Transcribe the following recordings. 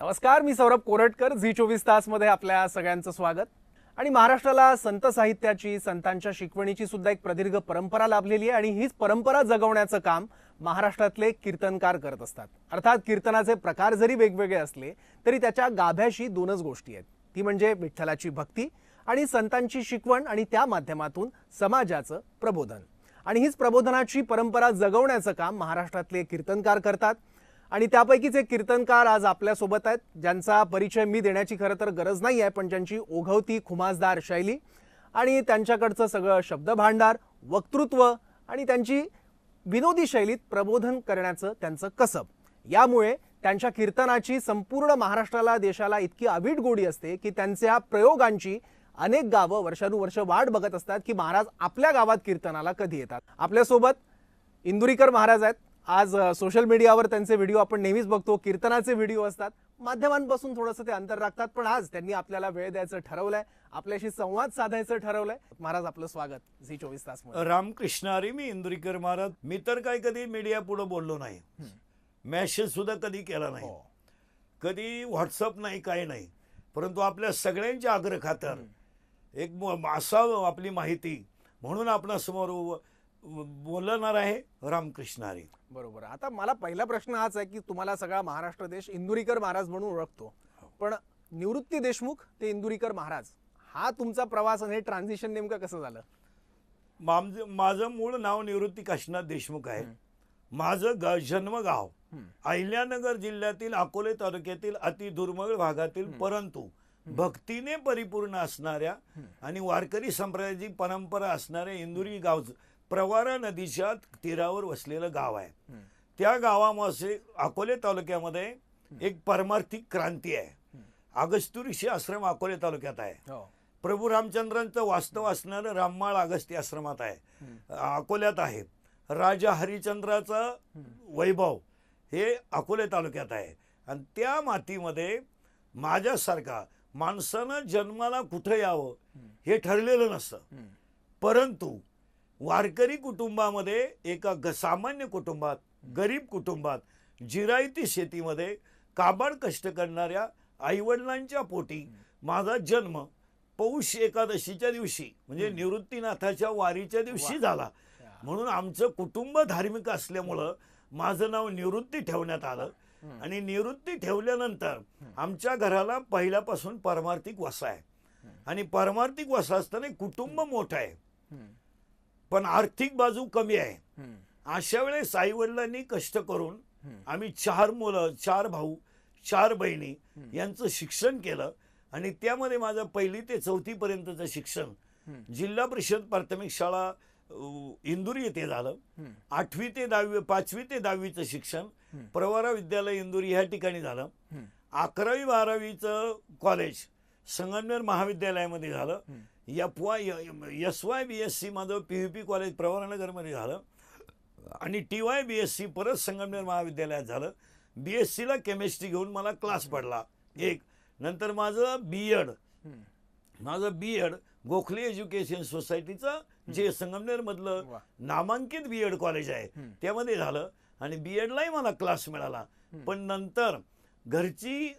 नमस्कार, मी सौरभ कोरटकर. झी24 मध्ये आपल्या सगळ्यांचं स्वागत. आणि महाराष्ट्राला संत साहित्याची, संतांच्या शिकवणीची सुद्धा एक प्रदीर्घ परंपरा लाभलेली आहे आणि हीच परंपरा जगवण्याचं काम महाराष्ट्रातले कीर्तनकार करत असतात. अर्थात कीर्तनाचे प्रकार जरी वेगवेगळे असले तरी त्याच्या गाभ्याशी दोनच गोष्टी आहेत. ती म्हणजे विठ्ठलाची भक्ती आणि संतांची शिकवण आणि त्या माध्यमातून समाजाचं प्रबोधन. आणि हीच प्रबोधनाची परंपरा जगवण्याचं काम महाराष्ट्रातले कीर्तनकार करतात. आणि त्यापैकीच एक कीर्तनकार आज आपल्यासोबत आहेत, ज्यांचा परिचय मी देण्याची खरं तर गरज नाही आहे, पण ज्यांची ओघवती खुमासदार शैली आणि त्यांच्याकडचं सगळं शब्दभांडार, वक्तृत्व आणि त्यांची विनोदी शैलीत प्रबोधन करण्याचं त्यांचं कसब, यामुळे त्यांच्या कीर्तनाची संपूर्ण महाराष्ट्राला, देशाला इतकी अवीट गोडी असते की त्यांच्या प्रयोगांची अनेक गावं वर्षानुवर्ष वाट बघत असतात की महाराज आपल्या गावात कीर्तनाला कधी येतात. आपल्यासोबत इंदुरीकर महाराज आहेत. आज सोशल मीडियावर त्यांचे व्हिडिओ आपण नेहमीच बघतो, कीर्तनाचे व्हिडिओ असतात, माध्यमांपासून थोडंसं ते अंतर राखतात, पण आज त्यांनी आपल्याला वेळ द्यायचं ठरवलंय, आपल्याशी संवाद साधायचं ठरवलंय. महाराज, आपलं स्वागत झी24 मध्ये. रामकृष्ण हरी. मी इंदुरीकर महाराज. मी तर काही कधी मीडिया पुढे बोललो नाही, मेसेज सुद्धा कधी केला नाही, कधी व्हॉट्सअप नाही, काही नाही. परंतु आपल्या सगळ्यांच्या आग्रह खातर एक असावं आपली माहिती म्हणून आपणासमोर बोलणार आहे. रामकृष्ण हरी. बरोबर. आता मला पहिला प्रश्न हाच आहे की तुम्हाला सगळा महाराष्ट्र देश इंदुरीकर महाराज म्हणून ओळखतो, पण निवृत्ती देशमुख ते इंदुरीकर महाराज हा तुमचा प्रवास आणि ट्रान्झिशन नेमकं कसं झालं? माझं मूळ नाव निवृत्ती काशीनाथ देशमुख आहे. माझं जन्मगाव अहिल्यानगर जिल्ह्यातील अकोले तालुक्यातील अति दुर्मिळ भागातील, परंतु भक्तीने परिपूर्ण असणाऱ्या आणि वारकरी संप्रदायाची परंपरा असणाऱ्या इंदुरी गाव प्रवारा नदीच्या तीरावर वसलेलं गाव आहे. त्या गावामध्ये अकोले तालुक्यामध्ये एक परमार्थिक क्रांती आहे. अगस्त्य ऋषी आश्रम अकोले तालुक्यात आहे. प्रभू रामचंद्रांचं वास्तव असणारं राममाळ अगस्ती आश्रमात आहे, अकोल्यात आहे. राजा हरिश्चंद्राचं वैभव हे अकोले तालुक्यात आहे. आणि त्या मातीमध्ये माझ्यासारखा माणसानं जन्माला कुठं यावं हे ठरलेलं नसतं, परंतु वारकरी कुटुंबामध्ये, एका सामान्य कुटुंबात, गरीब कुटुंबात, जिरायती शेतीमध्ये काबाड कष्ट करणाऱ्या आईवडिलांच्या पोटी माझा जन्म पौष एकादशीच्या दिवशी म्हणजे निवृत्तीनाथाच्या वारीच्या दिवशी झाला. म्हणून आमचं कुटुंब धार्मिक असल्यामुळं माझं नाव निवृत्ती ठेवण्यात आलं. आणि निवृत्ती ठेवल्यानंतर आमच्या घराला पहिल्यापासून परमार्थिक वसा आहे. आणि परमार्थिक वसा असताना कुटुंब मोठं आहे पण आर्थिक बाजू कमी आहे. अशा वेळेस आई वडिलांनी कष्ट करून आम्ही 4 मुलं, 4 भाऊ, 4 बहिणी यांचं शिक्षण केलं. आणि त्यामध्ये माझं 1ली ते 4थी पर्यंतचं शिक्षण जिल्हा परिषद प्राथमिक शाळा इंदुरी येथे झालं. 8वी ते 10वी, 5वी ते 10वीचं शिक्षण प्रवारा विद्यालय इंदुरी ह्या ठिकाणी झालं. 11वी 12वीचं कॉलेज संगमनेर महाविद्यालयामध्ये झालं. SY BSc माझं PUP कॉलेज प्रवरानगरमध्ये झालं. आणि TY BSc परत संगमनेर महाविद्यालयात झालं. BSc ला केमिस्ट्री घेऊन मला क्लास पडला एक. नंतर माझं बीएड गोखले एज्युकेशन सोसायटीचं जे संगमनेर मधलं नामांकित बीएड कॉलेज आहे त्यामध्ये झालं. आणि बीएडलाही मला क्लास मिळाला. पण नंतर घरची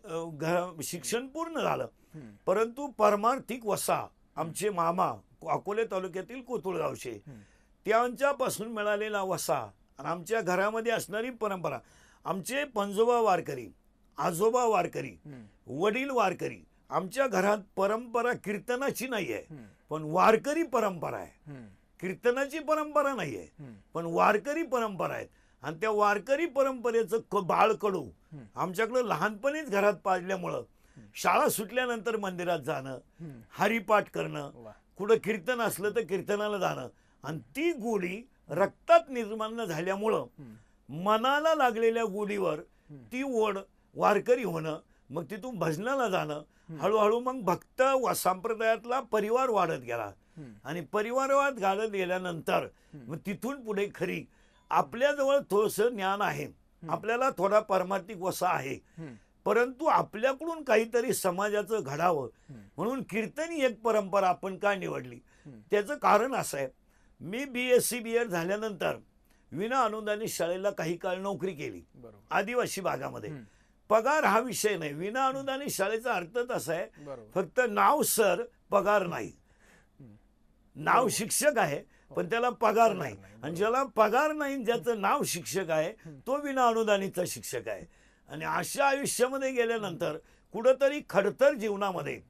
शिक्षण पूर्ण झालं, परंतु परमार्थिक वसा आमचे मामा अकोले तालुक्यातील कोतुळगावचे, त्यांच्यापासून मिळालेला वसा आणि आमच्या घरामध्ये असणारी परंपरा, आमचे पंजोबा वारकरी, आजोबा वारकरी, वडील वारकरी. आमच्या घरात परंपरा कीर्तनाची नाही आहे पण वारकरी परंपरा आहे. कीर्तनाची परंपरा नाही आहे पण वारकरी परंपरा आहेत. आणि त्या वारकरी परंपरेचं बाळकडू आमच्याकडं लहानपणीच घरात पाजल्यामुळं शाळा सुटल्यानंतर मंदिरात जाणं, हरिपाठ करणं, कुठं कीर्तन असलं तर कीर्तनाला जाणं, आणि ती गोडी रक्तात निर्माण झाल्यामुळं मनाला लागलेल्या गोडीवर ती ओढ वारकरी होणं, मग तिथून भजनाला जाणं, हळूहळू मग भक्त व संप्रदायातला परिवार वाढत गेला. आणि परिवार वाढत गेल्यानंतर मग तिथून पुढे खरी आपल्याजवळ थोडंसं ज्ञान आहे, आपल्याला थोडा परमार्थिक वसा आहे, परंतु आपल्याकडून काहीतरी समाजाचं घडावं म्हणून कीर्तन ही एक परंपरा आपण का निवडली. त्याचं कारण असं आहे, मी BSc BEd झाल्यानंतर विना अनुदानित शाळेला काही काळ नोकरी केली आदिवासी भागामध्ये. पगार हा विषय नाही. विना अनुदानित शाळेचा अर्थच असा आहे, बरोबर. फक्त नाव सर, पगार नाही. नाव शिक्षक आहे पण त्याला पगार नाही. आणि ज्याला पगार नाही, ज्याचं नाव शिक्षक आहे, तो विना अनुदानितचा शिक्षक आहे. आणि अशा आयुष्यामध्ये गेल्यानंतर कुठंतरी खडतर जीवनामध्ये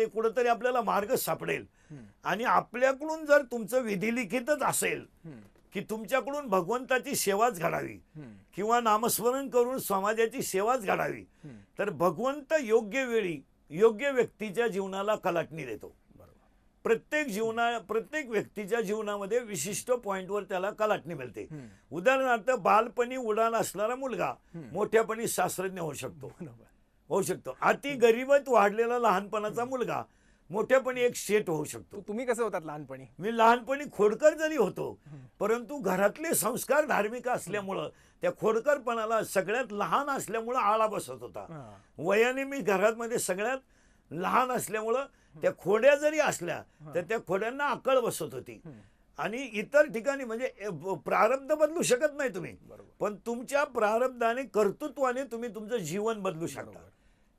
कुठंतरी आपल्याला मार्ग सापडेल. आणि आपल्याकडून जर तुमचं विधिलिखितच असेल की तुमच्याकडून भगवंताची सेवाच घडावी किंवा नामस्मरण करून समाजाची सेवाच घडावी, तर भगवंत योग्य वेळी योग्य व्यक्तीच्या जीवनाला कलाटणी देतो. प्रत्येक व्यक्तीच्या जीवनामध्ये विशिष्ट पॉइंटवर त्याला कलाटणी मिळते. उदाहरणार्थ, बालपणी उडाण असणारा मुलगा मोठ्यापणी शास्त्रज्ञ होऊ शकतो. अति गरिबीत वाढलेला लहानपणाचा मुलगा मोठ्यापणी एक शेठ होऊ शकतो. तुम्ही कसे होतात लहानपणी? मी लहानपणी खोडकर जरी होतो, परंतु घरातले संस्कार धार्मिक असल्यामुळं त्या खोडकरपणाला सगळ्यात लहान असल्यामुळं आळा बसत होता. वयाने मी घरामध्ये सगळ्यात लहान असल्यामुळं त्या खोड्या जरी असल्या तर त्या खोड्यांना अक्कल बसत होती. आणि इतर ठिकाणी म्हणजे प्रारब्ध बदलू शकत नाही तुम्ही, पण तुमच्या प्रारब्धाने कर्तृत्वाने तुम्ही तुमचं जीवन बदलू शकता.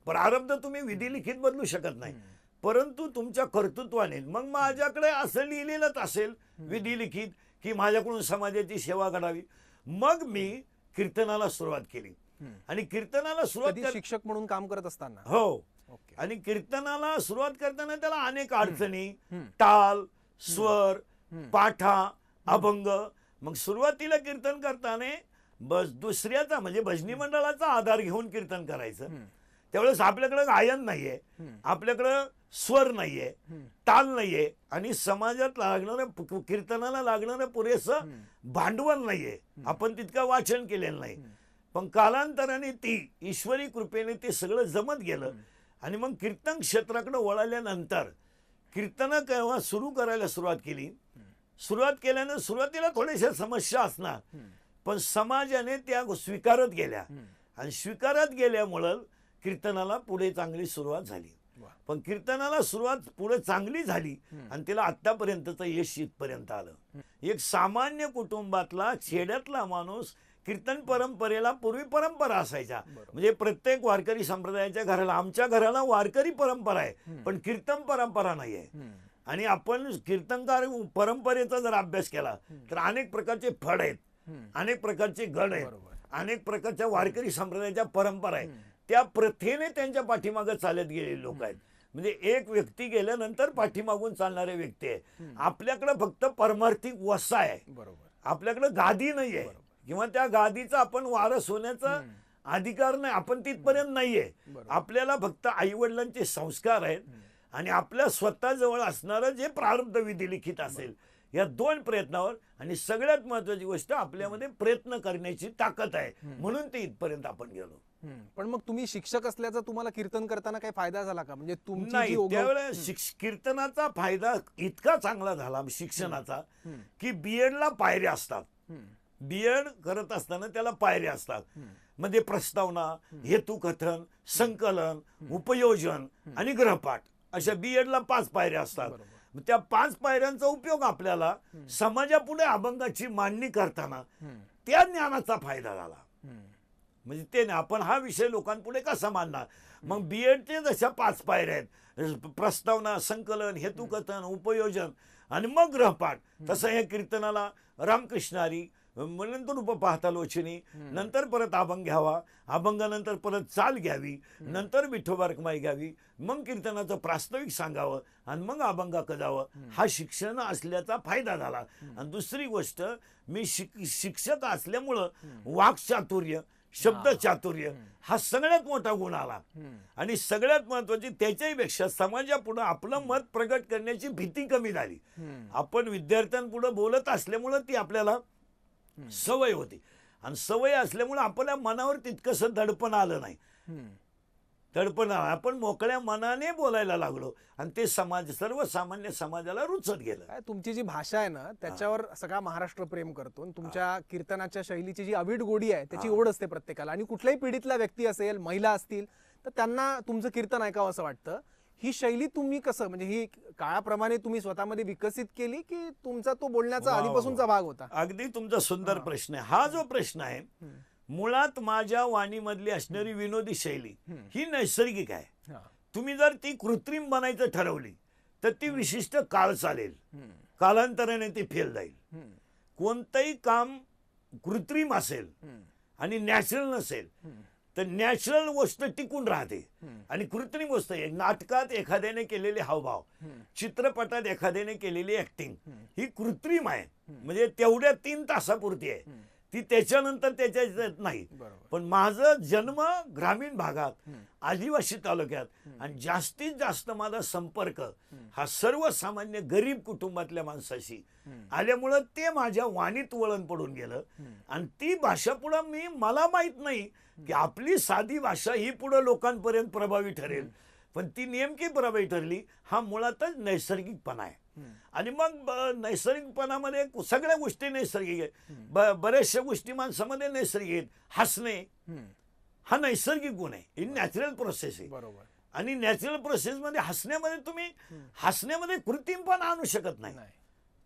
प्रारब्ध तुम्ही विधिलिखित बदलू शकत नाही, परंतु तुमच्या कर्तृत्वाने. मग माझ्याकडे असं लिहिलेलंच असेल विधिलिखित की माझ्याकडून समाजाची सेवा घडावी. मग मी कीर्तनाला सुरुवात केली. आणि कीर्तनाला सुरुवात शिक्षक म्हणून काम करत असताना? हो. आणि कीर्तनाला सुरुवात करताना त्याला अनेक अडचणी, ताल, स्वर, पाठा, अभंग. मग सुरुवातीला कीर्तन करताना दुसऱ्याचा म्हणजे भजनी मंडळाचा आधार घेऊन कीर्तन करायचं. त्यावेळेस आपल्याकडे गायन नाहीये, आपल्याकडं स्वर नाहीये, ताल नाहीये, आणि समाजात लागणारं कीर्तनाला लागणारं पुरेसं भांडवल नाहीये. आपण तितकं वाचन केलेलं नाही. पण कालांतराने ती ईश्वरी कृपेने ते सगळं जमत गेलं. आणि मग कीर्तन क्षेत्राकडे वळाल्यानंतर कीर्तन केव्हा सुरू करायला सुरुवात केली. सुरुवात केल्यानं सुरुवातीला थोड्याशा समस्या असणार, पण समाजाने त्या स्वीकारत गेल्या. आणि स्वीकारत गेल्यामुळं कीर्तनाला पुढे चांगली सुरुवात झाली. पण कीर्तनाला सुरुवात पुढे चांगली झाली आणि तिला आतापर्यंतचं यश इथपर्यंत आलं. एक सामान्य कुटुंबातला खेड्यातला माणूस कीर्तन परंपरेला, पूर्वी परंपरा असायच्या, म्हणजे प्रत्येक वारकरी संप्रदायाच्या घराला, आमच्या घराला वारकरी परंपरा आहे पण कीर्तन परंपरा नाही आहे. आणि आपण कीर्तनकार परंपरेचा जर अभ्यास केला तर अनेक प्रकारचे फड आहेत, अनेक प्रकारचे गण आहेत, अनेक प्रकारच्या वारकरी संप्रदायाच्या परंपरा आहेत. त्या प्रथेने त्यांच्या पाठीमागे चालत गेलेले लोक आहेत. म्हणजे एक व्यक्ती गेल्यानंतर पाठीमागून चालणारे व्यक्ती आहे. आपल्याकडे फक्त परमार्थिक वसा आहे, आपल्याकडे गादी नाहीये किंवा त्या गादीचा आपण वारस होण्याचा अधिकार नाही, आपण तिथपर्यंत नाहीये. आपल्याला फक्त आई वडिलांचे संस्कार आहेत आणि आपल्या स्वतःजवळ असणारं जे प्रारब्ध विधिलिखित असेल, या दोन प्रयत्नावर. आणि सगळ्यात महत्वाची गोष्ट, आपल्यामध्ये प्रयत्न करण्याची ताकद आहे, म्हणून ते इथपर्यंत आपण गेलो. पण मग तुम्ही शिक्षक असल्याचा तुम्हाला कीर्तन करताना काही फायदा झाला का? म्हणजे नाही, त्यावेळेस कीर्तनाचा फायदा इतका चांगला झाला शिक्षणाचा की बीएडला पायऱ्या असतात. बीएड करत असताना त्याला पायऱ्या असतात. म्हणजे प्रस्तावना, हेतुकथन, संकलन, उपयोजन आणि गृहपाठ, अशा बीएडला 5 पायऱ्या असतात. त्या 5 पायऱ्यांचा उपयोग आपल्याला समाजापुढे अभंगाची मांडणी करताना त्या ज्ञानाचा फायदा झाला. म्हणजे ते आपण हा विषय लोकांपुढे कसा मांडणार. मग बीएडचे जशा 5 पायऱ्या आहेत, प्रस्तावना, संकलन, हेतुकथन, उपयोजन आणि मग गृहपाठ, तसं हे कीर्तनाला रामकृष्णारी, नंतर उपपाहतालोचनी, नंतर परत अभंग घ्यावा, अभंगानंतर परत चाल घ्यावी, नंतर विठोबा रखमाई घ्यावी, मग कीर्तनाचं प्रास्ताविक सांगावं आणि मग अभंगाकडे जावं. हा शिक्षण असल्याचा फायदा झाला. आणि दुसरी गोष्ट, मी शिक्षक असल्यामुळं वाक्चातुर्य, शब्द चातुर्य हा सगळ्यात मोठा गुण आला. आणि सगळ्यात महत्वाची त्याच्याही पेक्षा समाजापुढे आपलं मत प्रगट करण्याची भीती कमी झाली. आपण विद्यार्थ्यांपुढे बोलत असल्यामुळं ती आपल्याला सवय होती. आणि सवय असल्यामुळे आपल्या मनावर तितकंसं दडपण आलं नाही. आपण मोकळ्या मनाने बोलायला लागलो आणि ते सर्वसामान्य समाजाला रुचत गेलं. तुमची जी भाषा आहे ना, त्याच्यावर सगळा महाराष्ट्र प्रेम करतो. तुमच्या कीर्तनाच्या शैलीची जी अवीट गोडी आहे त्याची ओढ असते प्रत्येकाला. आणि कुठल्याही पिढीतला व्यक्ती असेल, महिला असतील, तर त्यांना तुमचं कीर्तन ऐकावं असं वाटतं. ही शैली तुम्ही कसं, म्हणजे ही काळाप्रमाणे तुम्ही स्वतःमध्ये विकसित केली की तुमचा तो बोलण्याचा आधीपासूनचा भाग होता? अगदी तुमचा सुंदर प्रश्न आहे. हा जो प्रश्न आहे मुळात माझ्या वाणीमधली असणारी विनोदी शैली ही नैसर्गिक आहे. हा. तुम्ही जर ती कृत्रिम बनायचं ठरवली तर ती विशिष्ट काळ चालेल, कालांतराने ती फेल जाईल. कोणतंही काम कृत्रिम असेल आणि नॅचरल नसेल तर नॅचरल गोष्ट टिकून राहते आणि कृत्रिम गोष्ट आहे. नाटकात एखाद्याने केलेले हावभाव, चित्रपटात एखाद्याने केलेली ऍक्टिंग ही कृत्रिम आहे, म्हणजे तेवढ्या 3 तासापुरती आहे ती, त्याच्यानंतर त्याच्यात नाही. पण माझं जन्म ग्रामीण भागात आदिवासी तालुक्यात आणि जास्तीत जास्त माझा संपर्क हा सर्वसामान्य गरीब कुटुंबातल्या माणसाशी आल्यामुळं ते माझ्या वाणीत वळण पडून गेलं आणि ती भाषा पुढं मला माहित नाही की आपली साधी भाषा ही पुढे लोकांपर्यंत प्रभावी ठरेल, पण ती नेमकी प्रभावी ठरली हा मुळातच नैसर्गिकपणा आहे. आणि मग नैसर्गिकपणामध्ये सगळ्या गोष्टी नैसर्गिक आहेत, बऱ्याचशा गोष्टी माणसामध्ये नैसर्गिक आहेत. हसणे हा नैसर्गिक गुण आहे, ही नॅचरल प्रोसेस आहे. बरोबर. आणि नॅचरल प्रोसेस मध्ये हसण्यामध्ये तुम्ही हसण्यामध्ये कृत्रिमपणा आणू शकत नाही.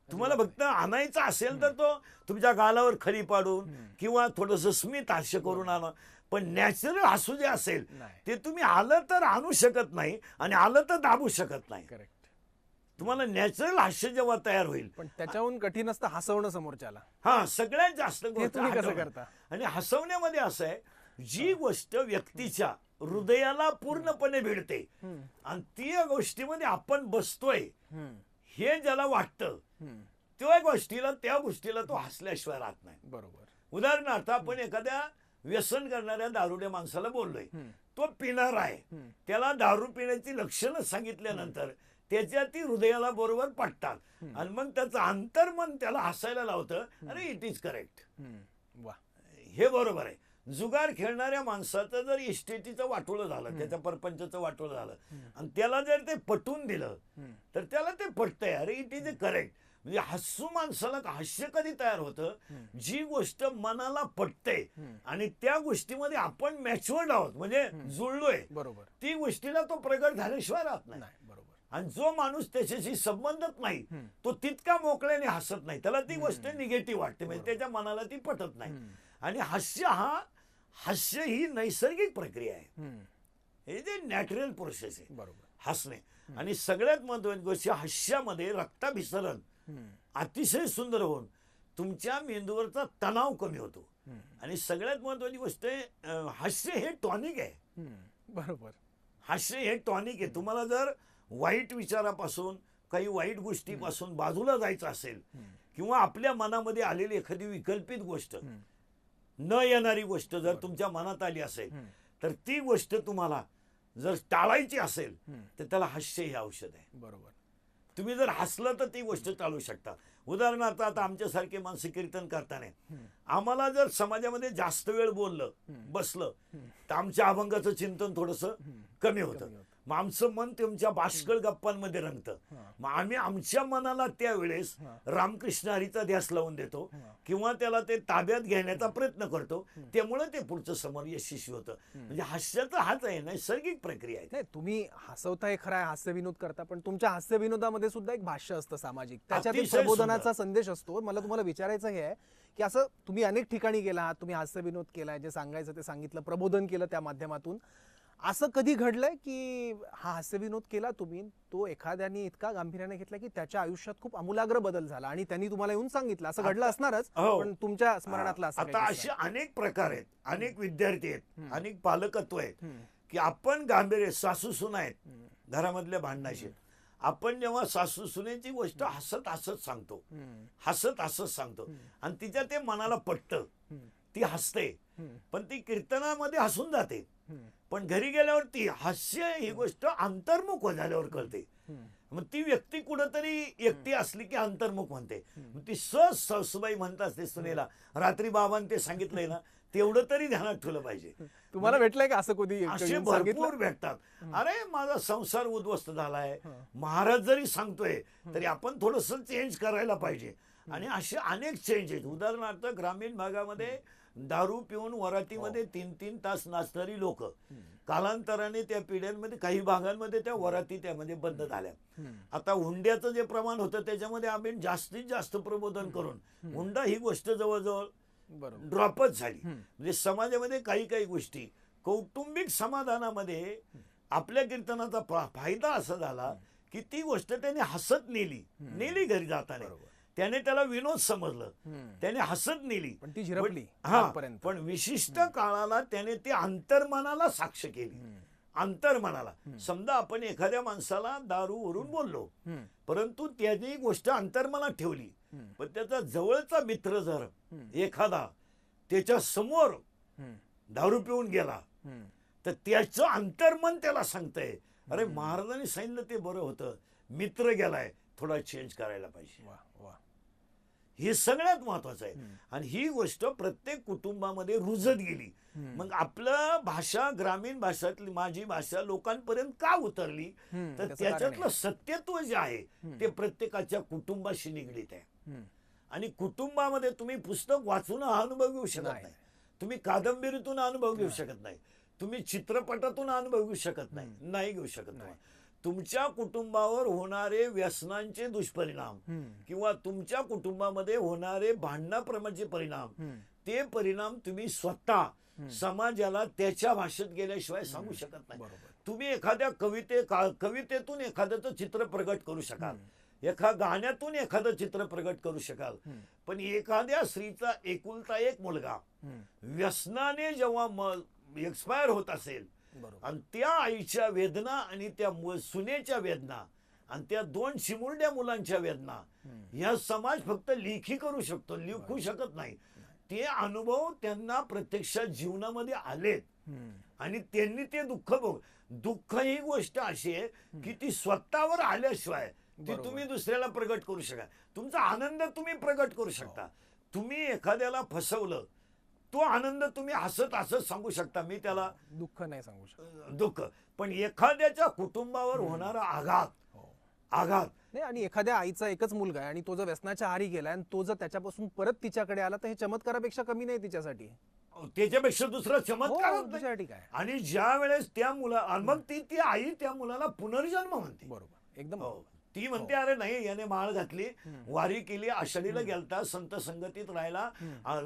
तुम्हाला फक्त आणायचा असेल तर तो तुमच्या गालावर खरी पाडून किंवा थोडस स्मित हास्य करून आणा, पण नॅचरल हसू जे असेल ते तुम्ही आलं तर आणू शकत नाही आणि आलं तर दाबू शकत नाही. करेक्ट. तुम्हाला नॅचरल हास्य जेव्हा तयार होईल, पण त्याच्याहून कठीण असतं हसवणं समोरच्याला. हा सगळ्यात जास्त ते गोष्ट तुम्ही कसं हसवणं. करता? आणि हसवण्यामध्ये असं आहे, जी गोष्ट व्यक्तीच्या हृदयाला पूर्णपणे भिडते आणि ती गोष्टीमध्ये आपण बसतोय हे ज्याला वाटतं त्या गोष्टीला तो हसल्याशिवाय राहत नाही. बरोबर. उदाहरणार्थ आपण एखाद्या व्यसन करणाऱ्या दारुड्या माणसाला बोललोय, तो पिणार आहे, त्याला दारू पिण्याची लक्षणं सांगितल्यानंतर त्याच्या ती हृदयाला बरोबर पटतात आणि मग त्याचं अंतर्मन त्याला हसायला लावतं, अरे इट इज करेक्ट, वा, हे बरोबर आहे. जुगार खेळणाऱ्या माणसाचं जर इस्टेटीचं वाटोळं झालं, त्याच्या परपंचाचं वाटोळं झालं आणि त्याला जर ते पटवून दिलं तर त्याला ते पटतंय, अरे इट इज करेक्ट. म्हणजे हसू माणसाला हास्य कधी तयार होतं, जी गोष्ट मनाला पटते आणि त्या गोष्टीमध्ये आपण मॅच्युअर्ड आहोत, म्हणजे जुळलोय, बरोबर, ती गोष्टीला तो प्रगट झाल्याशिवाय राहत नाही. बरोबर. आणि जो माणूस त्याच्याशी संबंधच नाही तो तितका मोकळ्याने हसत नाही, त्याला ती गोष्ट निगेटिव्ह वाटते, म्हणजे त्याच्या मनाला ती पटत नाही. आणि हास्य ही नैसर्गिक प्रक्रिया आहे, हे जे नॅचरल प्रोसेस आहे बरोबर, हसणे. आणि सगळ्यात महत्वाची गोष्ट, हास्यामध्ये रक्ताभिसरण अतिशय सुंदर होऊन तुमच्या मेंदूवरचा तणाव कमी होतो. आणि सगळ्यात महत्वाची गोष्ट आहे, हास्य हे टॉनिक आहे. बरोबर. हास्य हे टॉनिक आहे. तुम्हाला जर वाईट विचारापासून, काही वाईट गोष्टीपासून बाजूला जायचं असेल किंवा आपल्या मनामध्ये आलेली एखादी विकल्पित गोष्ट, न येणारी गोष्ट जर तुमच्या मनात आली असेल तर ती गोष्ट तुम्हाला जर टाळायची असेल तर त्याला हास्य हे औषध आहे. बरोबर. तुम्ही जर हसलं तर ती गोष्ट टाळू शकता. उदाहरणार्थ आता आमच्यासारखे माणसं कीर्तन करताना आम्हाला जर समाजामध्ये जास्त वेळ बसलं तर आमच्या अभंगाचं चिंतन थोडस कमी होतं. मग आमचं मन तुमच्या बाष्कळ गप्पांमध्ये रंगतं. मग आम्ही आमच्या मनाला त्यावेळेस रामकृष्ण हरीचा ध्यास लावून देतो किंवा त्याला ते ताब्यात घेण्याचा प्रयत्न करतो, त्यामुळे ते पुढचं समोर यशस्वी होतं. म्हणजे हास्याचा हाच आहे, नैसर्गिक प्रक्रिया आहे. नाही, तुम्ही हसवताय खरं आहे, हास्य विनोद करता, पण तुमच्या हास्य विनोदामध्ये सुद्धा एक भाष्य असतं सामाजिक, त्याच्यात एक प्रबोधनाचा संदेश असतो. मला तुम्हाला विचारायचं हे आहे की असं तुम्ही अनेक ठिकाणी गेला आहात, तुम्ही हास्य विनोद केलाय, जे सांगायचं ते सांगितलं, प्रबोधन केलं त्या माध्यमातून. असं कधी घडलंय की हा हास्य विनोद केला तुम्ही, तो एखाद्याने इतका गांभीर्याने घेतला की त्याच्या आयुष्यात खूप आमूलाग्र बदल झाला आणि त्यांनी तुम्हाला येऊन सांगितलं, असं घडलं असणारच, पण तुमच्या स्मरणातला असं आता असे अनेक प्रकार आहेत, अनेक विद्यार्थी आहेत, अनेक पालकत्व आहेत की आपण गांभीर्य, सासू सुना आहेत घरामधल्या भांडणाशी, आपण जेव्हा सासू सुनेची गोष्ट हसत हसत सांगतो आणि तिच्या ते मनाला पटतं, ती हसते, पण ती कीर्तनामध्ये हसून जाते, पण घरी गेल्यावर ती हास्य ही गोष्ट अंतर्मुख झाल्यावर कळते. मग ती व्यक्ती कुठंतरी एकटी असली की अंतर्मुख म्हणते. मग ती सासूबाई म्हणत असते सुनेला, रात्री बाबांनी ते सांगितलंय ना, तेवढं तरी ध्यानात ठेवलं पाहिजे. तुम्हाला भेटलंय का असं कधी? असे भरपूर भेटतात. अरे माझा संसार उद्ध्वस्त झालाय, महाराज जरी सांगतोय तरी आपण थोडस चेंज करायला पाहिजे. आणि असे अनेक चेंज आहेत. उदाहरणार्थ ग्रामीण भागामध्ये दारू पिऊन वरातीमध्ये 3-3 तास नाचणारी लोक कालांतराने त्या पिढ्यांमध्ये काही भागांमध्ये त्या वराती त्यामध्ये बंद झाल्या. आता हुंड्याचं जे प्रमाण होतं त्याच्यामध्ये आम्ही जास्तीत जास्त प्रबोधन करून हुंडा ही गोष्ट जवळजवळ बरोबर. ड्रॉपच झाली. म्हणजे समाजामध्ये काही काही गोष्टी कौटुंबिक समाधानामध्ये आपल्या कीर्तनाचा फायदा असा झाला की ती गोष्ट त्याने हसत नेली घरी जाताना. त्याने त्याला विनोद समजलं, त्याने हसत नेली, पण ती झिरपली हा. आतपर्यंत. पण विशिष्ट काळाला त्याने ती अंतर्मनाला साक्ष केली. अंतर्मनाला समजा आपण एखाद्या माणसाला दारूवरून बोललो, परंतु त्याची गोष्ट अंतर्मनात ठेवली. पण त्याचा जवळचा मित्र जर एखादा त्याच्या समोर दारू पिऊन गेला तर त्याचं अंतर्मन त्याला सांगतंय, अरे महाराजांनी सांगितलं ते बरं होतं, मित्र गेलाय, थोडा चेंज करायला पाहिजे. वा वा. हे सगळ्यात महत्वाचं आहे. आणि ही गोष्ट प्रत्येक कुटुंबामध्ये रुजत गेली. मग आपलं भाषा, ग्रामीण भाषातली माझी भाषा लोकांपर्यंत का उतरली, तर त्याचं कारण त्याच्यातलं सत्यत्व जे आहे ते प्रत्येकाच्या कुटुंबाशी निगडीत आहे. आणि कुटुंबामध्ये तुम्ही पुस्तक वाचून हा अनुभव घेऊ शकत नाही, तुम्ही कादंबरीतून अनुभव घेऊ शकत नाही, तुम्ही चित्रपटातून अनुभव घेऊ शकत नाही घेऊ शकत. तुमच्या कुटुंबावर होणारे व्यसनांचे दुष्परिणाम किंवा तुमच्या कुटुंबामध्ये होणारे भांडणाप्रमाणे परिणाम, ते परिणाम तुम्ही स्वतः समाजाला त्याच्या भाषेत गेल्याशिवाय सांगू शकत नाही. तुम्ही एखाद्या कवितेतून एखाद्याचं चित्र प्रगट करू शकाल, एका गाण्यातून एखादं चित्र प्रगट करू शकाल, पण एखाद्या स्त्रीचा एकुलता एक मुलगा व्यसनाने जेव्हा एक्सपायर होत असेल आणि त्या आईच्या वेदना आणि त्या सुनेच्या वेदना आणि त्या दोन चिमुरड्या मुलांच्या वेदना या समाज फक्त लिखी करू शकतो, लिखू शकत नाही. ते अनुभव त्यांना प्रत्यक्षात जीवनामध्ये आलेत आणि त्यांनी ते दुःख ही गोष्ट अशी आहे की ती स्वतःवर आल्याशिवाय ती तुम्ही दुसऱ्याला प्रगट करू शका. तुमचा आनंद तुम्ही प्रगट करू शकता. तुम्ही एखाद्याला फसवलं, तो आनंद तुम्ही हसत सांगू शकता, मी त्याला दुःख नाही सांगू शकत, दुःख. पण एखाद्याच्या कुटुंबावर होणारा आघात नाही. आणि एखाद्या आईचा एकच मुलगा आहे आणि तो जर व्यसनाच्या आहारी गेलाय आणि तो जर त्याच्यापासून परत तिच्याकडे आला तर हे चमत्कारापेक्षा कमी नाही तिच्यासाठी, त्याच्यापेक्षा दुसरा चमत्कार तिच्यासाठी काय. आणि ज्या वेळेस त्या मग ती आई त्या मुलाला पुनर्जन्म म्हणते. बरोबर, एकदम. ती म्हणते, अरे नाही, याने माळ घातली, वारी केली, आषाढीला गेलता, संत संगतीत राहिला,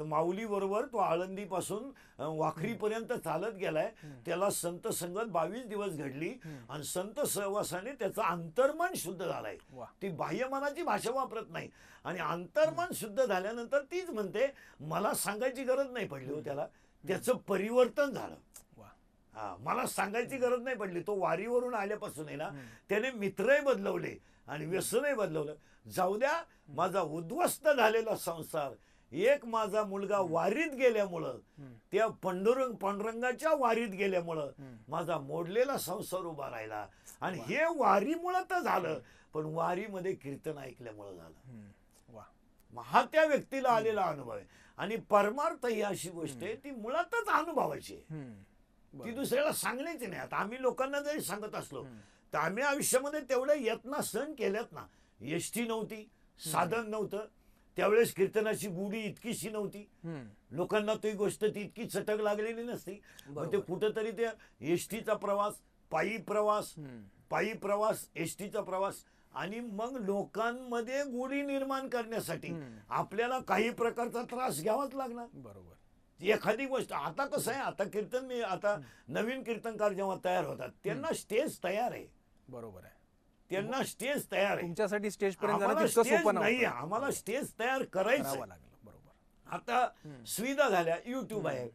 माऊली बरोबर तो आळंदी पासून वाखरीपर्यंत चालत गेलाय, त्याला संत संगत 22 दिवस घडली आणि संत सहवासाने त्याचं अंतर्मन शुद्ध झालंय. ती बाह्य मनाची भाषा वापरत नाही. आणि अंतर्मन शुद्ध झाल्यानंतर तीच म्हणते, मला सांगायची गरज नाही पडली हो त्याला, त्याचं परिवर्तन झालं. मला सांगायची गरज नाही पडली. तो वारीवरून आल्यापासून आहे ना, त्याने मित्रही बदलवले आणि व्यसनही बदलवलं. जाऊ द्या, माझा उद्ध्वस्त झालेला संसार, एक माझा मुलगा वारीत गेल्यामुळं, त्या पांडुरंगाच्या वारीत गेल्यामुळं माझा मोडलेला संसार उभा राहिला. आणि हे वारीमुळं तर झालं, पण वारीमध्ये कीर्तन ऐकल्यामुळं झालं. हा त्या व्यक्तीला आलेला अनुभव आहे. आणि परमार्थ ही अशी गोष्ट आहे, ती मुळातच अनुभवायची आहे, ती दुसऱ्याला सांगण्याची नाही. आता आम्ही लोकांना जरी सांगत असलो तर आम्ही आयुष्यामध्ये तेवढ्या यत्ना सहन केल्यात ना. एसटी नव्हती, साधन नव्हतं, त्यावेळेस कीर्तनाची गुढी इतकीशी नव्हती, लोकांना ती गोष्ट ती इतकी चटक लागलेली नसती. मग ते कुठंतरी त्या एसटीचा प्रवास, पायी प्रवास, एसटीचा प्रवास, आणि मग लोकांमध्ये गोडी निर्माण करण्यासाठी आपल्याला काही प्रकारचा त्रास घ्यावाच लागणार. बरोबर. एखादी गोष्ट आता कसं आहे, आता नवीन कीर्तनकार जेव्हा तयार होतात त्यांना स्टेज तयार आहे. बरोबर आहे, त्यांना स्टेज तयार आहे. तुमच्यासाठी स्टेज पर्यंत नाही, आम्हाला स्टेज तयार करायचं. बरोबर. आता सुविधा झाल्या, युट्यूब आहे,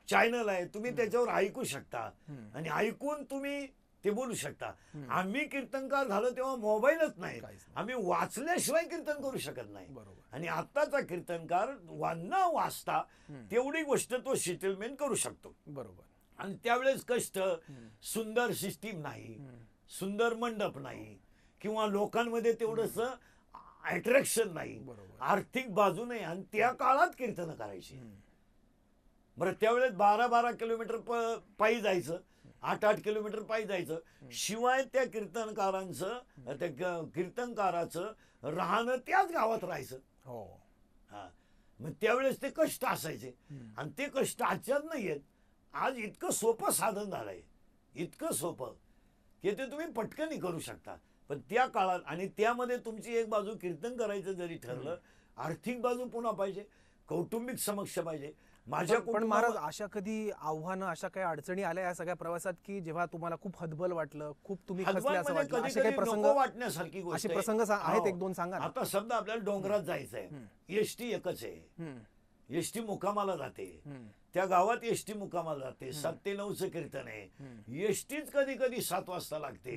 चॅनल आहे, तुम्ही त्याच्यावर ऐकू शकता आणि ऐकून तुम्ही ते बोलू शकता. आम्ही कीर्तनकार झालो तेव्हा मोबाईलच नाही, आम्ही वाचल्याशिवाय कीर्तन करू शकत नाही. आणि आताचा कीर्तनकार न वाचता तेवढी गोष्ट तो सेटलमेंट करू शकतो. बरोबर. आणि त्यावेळेस कष्ट, सुंदर सिस्टीम नाही, सुंदर मंडप नाही, किंवा लोकांमध्ये तेवढंस अट्रॅक्शन नाही, आर्थिक बाजू नाही. आणि त्या काळात कीर्तन करायची. बरं, त्यावेळेस 12-12 किलोमीटर पायी जायचं, 8-8 किलोमीटर पायी जायचं. शिवाय त्या कीर्तनकाराचं राहणं त्याच गावात राहायचं. मग त्यावेळेस ते कष्ट असायचे. आणि ते कष्ट आजच्यात नाही आहेत. आज इतकं सोपं साधन झालंय, इतकं सोपं की ते तुम्ही पटकन करू शकता. पण त्या काळात, आणि त्यामध्ये तुमची एक बाजू कीर्तन करायचं जरी ठरलं, आर्थिक बाजू पुन्हा पाहिजे, कौटुंबिक समस्या पाहिजे. माझ्या पण कुटुंबावर- महाराज, अशा कधी आव्हानं, अशा काही अडचणी आल्या या सगळ्या प्रवासात की जेव्हा तुम्हाला खूप हतबल वाटलं, खूप तुम्ही खचले हतबल असं म्हणजे वाटलं, कधी असे काही कधी प्रसंग, नको वाटण्यासारखी गोष्ट असे आहे. प्रसंग आहेत हो. एक दोन सांगा ना. आता समजा आपल्याला डोंगरात जायचंय, एसटी एकच आहे, हम्म, एसटी मुक्कामाला जाते, हम्म, त्या गावात एसटी मुक्कामाला जाते, 7 ते 9चं कीर्तन आहे, एसटीच कधी कधी 7 वाजता लागते,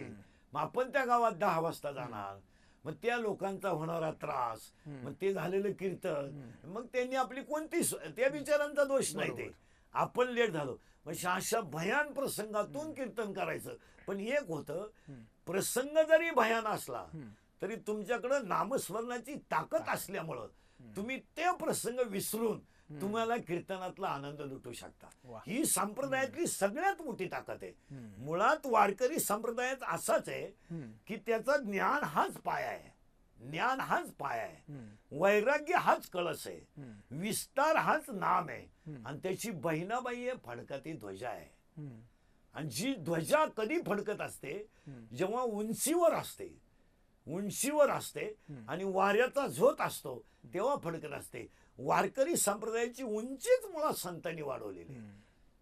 मग आपण त्या गावात 10 वाजता जाणार, मग त्या लोकांचा होणारा त्रास, मग ते झालेलं कीर्तन, मग त्यांनी आपली कोणती त्या बिचारांचा दोष नाही, ते आपण लेट झालो. म्हणजे अशा भयान प्रसंगातून कीर्तन करायचं. पण एक होतं, प्रसंग जरी भयान असला तरी तुमच्याकडं नामस्मरणाची ताकद असल्यामुळं तुम्ही ते प्रसंग विसरून तुम्हाला कीर्तनातला आनंद लुटू शकता. वा. ही संप्रदायातली सगळ्यात मोठी ताकद आहे. मुळात वारकरी संप्रदायात असाच आहे की त्याचा ज्ञान हाच पाया आहे, ज्ञान हाच पाया आहे, वैराग्य हाच कळस आहे, विस्तार हाच नाम आहे, आणि त्याची बहिणाबाई आहे, फडकती ध्वजा आहे. आणि जी ध्वजा कधी फडकत असते, जेव्हा उंचीवर असते, उंचीवर असते आणि वाऱ्याचा झोत असतो तेव्हा फडकत असते. वारकरी संप्रदायाची उंचीच मुळात संतांनी वाढवलेली आहे.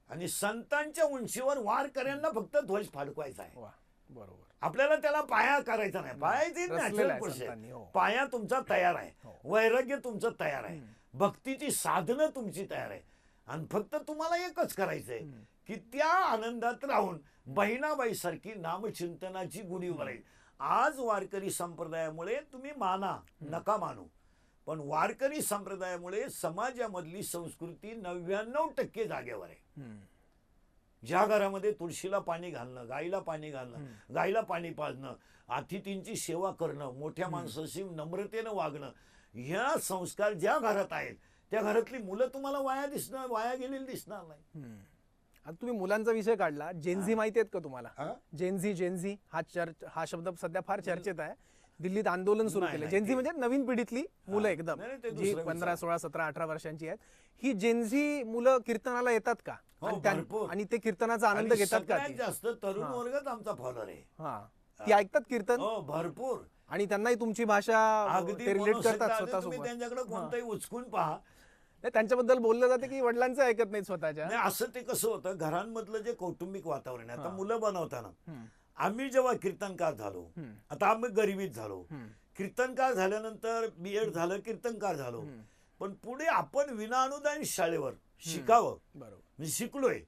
आणि संतांच्या उंचीवर वारकऱ्यांना फक्त ध्वज फडकवायचा आहे. वा, बरोबर. आपल्याला त्याला पाया करायचा नाही. पायाची रचलेलं नॅचरल आहे प्रोसेस. संतांनी, हो. पाया तुमचा तयार आहे, हो. वैराग्य तुमचं तयार आहे, भक्तीची साधनं तुमची तयार आहे, आणि फक्त तुम्हाला एकच करायचंय की त्या आनंदात राहून बहिणाबाई सारखी नामचिंतनाची गुढी उभारायची. आज वारकरी संप्रदायामुळे तुम्ही माना नका मानू, पण वारकरी संप्रदायामुळे समाजामधली संस्कृती 99% जागेवर आहे. ज्या घरामध्ये तुळशीला पाणी घालणं, गाईला पाणी घालणं, गाईला पाणी पाजणं, अतिथींची सेवा करणं, मोठ्या माणसाशी नम्रतेनं वागणं, ह्या संस्कार ज्या घरात आहेत त्या घरातली मुलं तुम्हाला वाया गेलेली दिसणार नाही. आता तुम्ही मुलांचा विषय काढला, जेनझी माहिती आहेत का तुम्हाला? हा? जेनझी हा शब्द सध्या फार चर्चेत आहे. दिल्लीत आंदोलन सुरू नाही, केलं. नाही, जेनझी ते- म्हणजे नवीन पिढीतली मुलं एकदम, नाही, ते जी दुसरं 15, विचार. 16, 17, 18 वर्षांची आहेत. ही जेनझी मुलं कीर्तनाला येतात का? हो, आणि भरपूर. आणि ते कीर्तनाचा आनंद आणि घेतात का? सगळ्यात ती जास्त तरुण वर्गच आमचा फॉलोअर आहे. हा, ती ऐकतात कीर्तन, हो, भरपूर. आणि त्यांनाही तुमची भाषा अगदी ते रिलेट करतात मनोसक्ता. तुम्ही स्वतःसोबत. त्यांच्याकडे कोणताही उचकून पहा. नाही, त्यांच्याबद्दल बोललं जाते की वडिलांचं ऐकत नाही स्वतःच्या. नाही, असं ते कसं होतं, घरांमधलं जे कौटुंबिक वातावरण आहे, आता मुलं बनवताना आम्ही जेव्हा कीर्तनकार झालो, आता आम्ही गरिबीत झालो, कीर्तनकार झाल्यानंतर बीएड झालं, कीर्तनकार झालो, पण पुढे आपण विनाअनुदानित शाळेवर शिकावं, बरोबर, म्हणजे शिकलोय.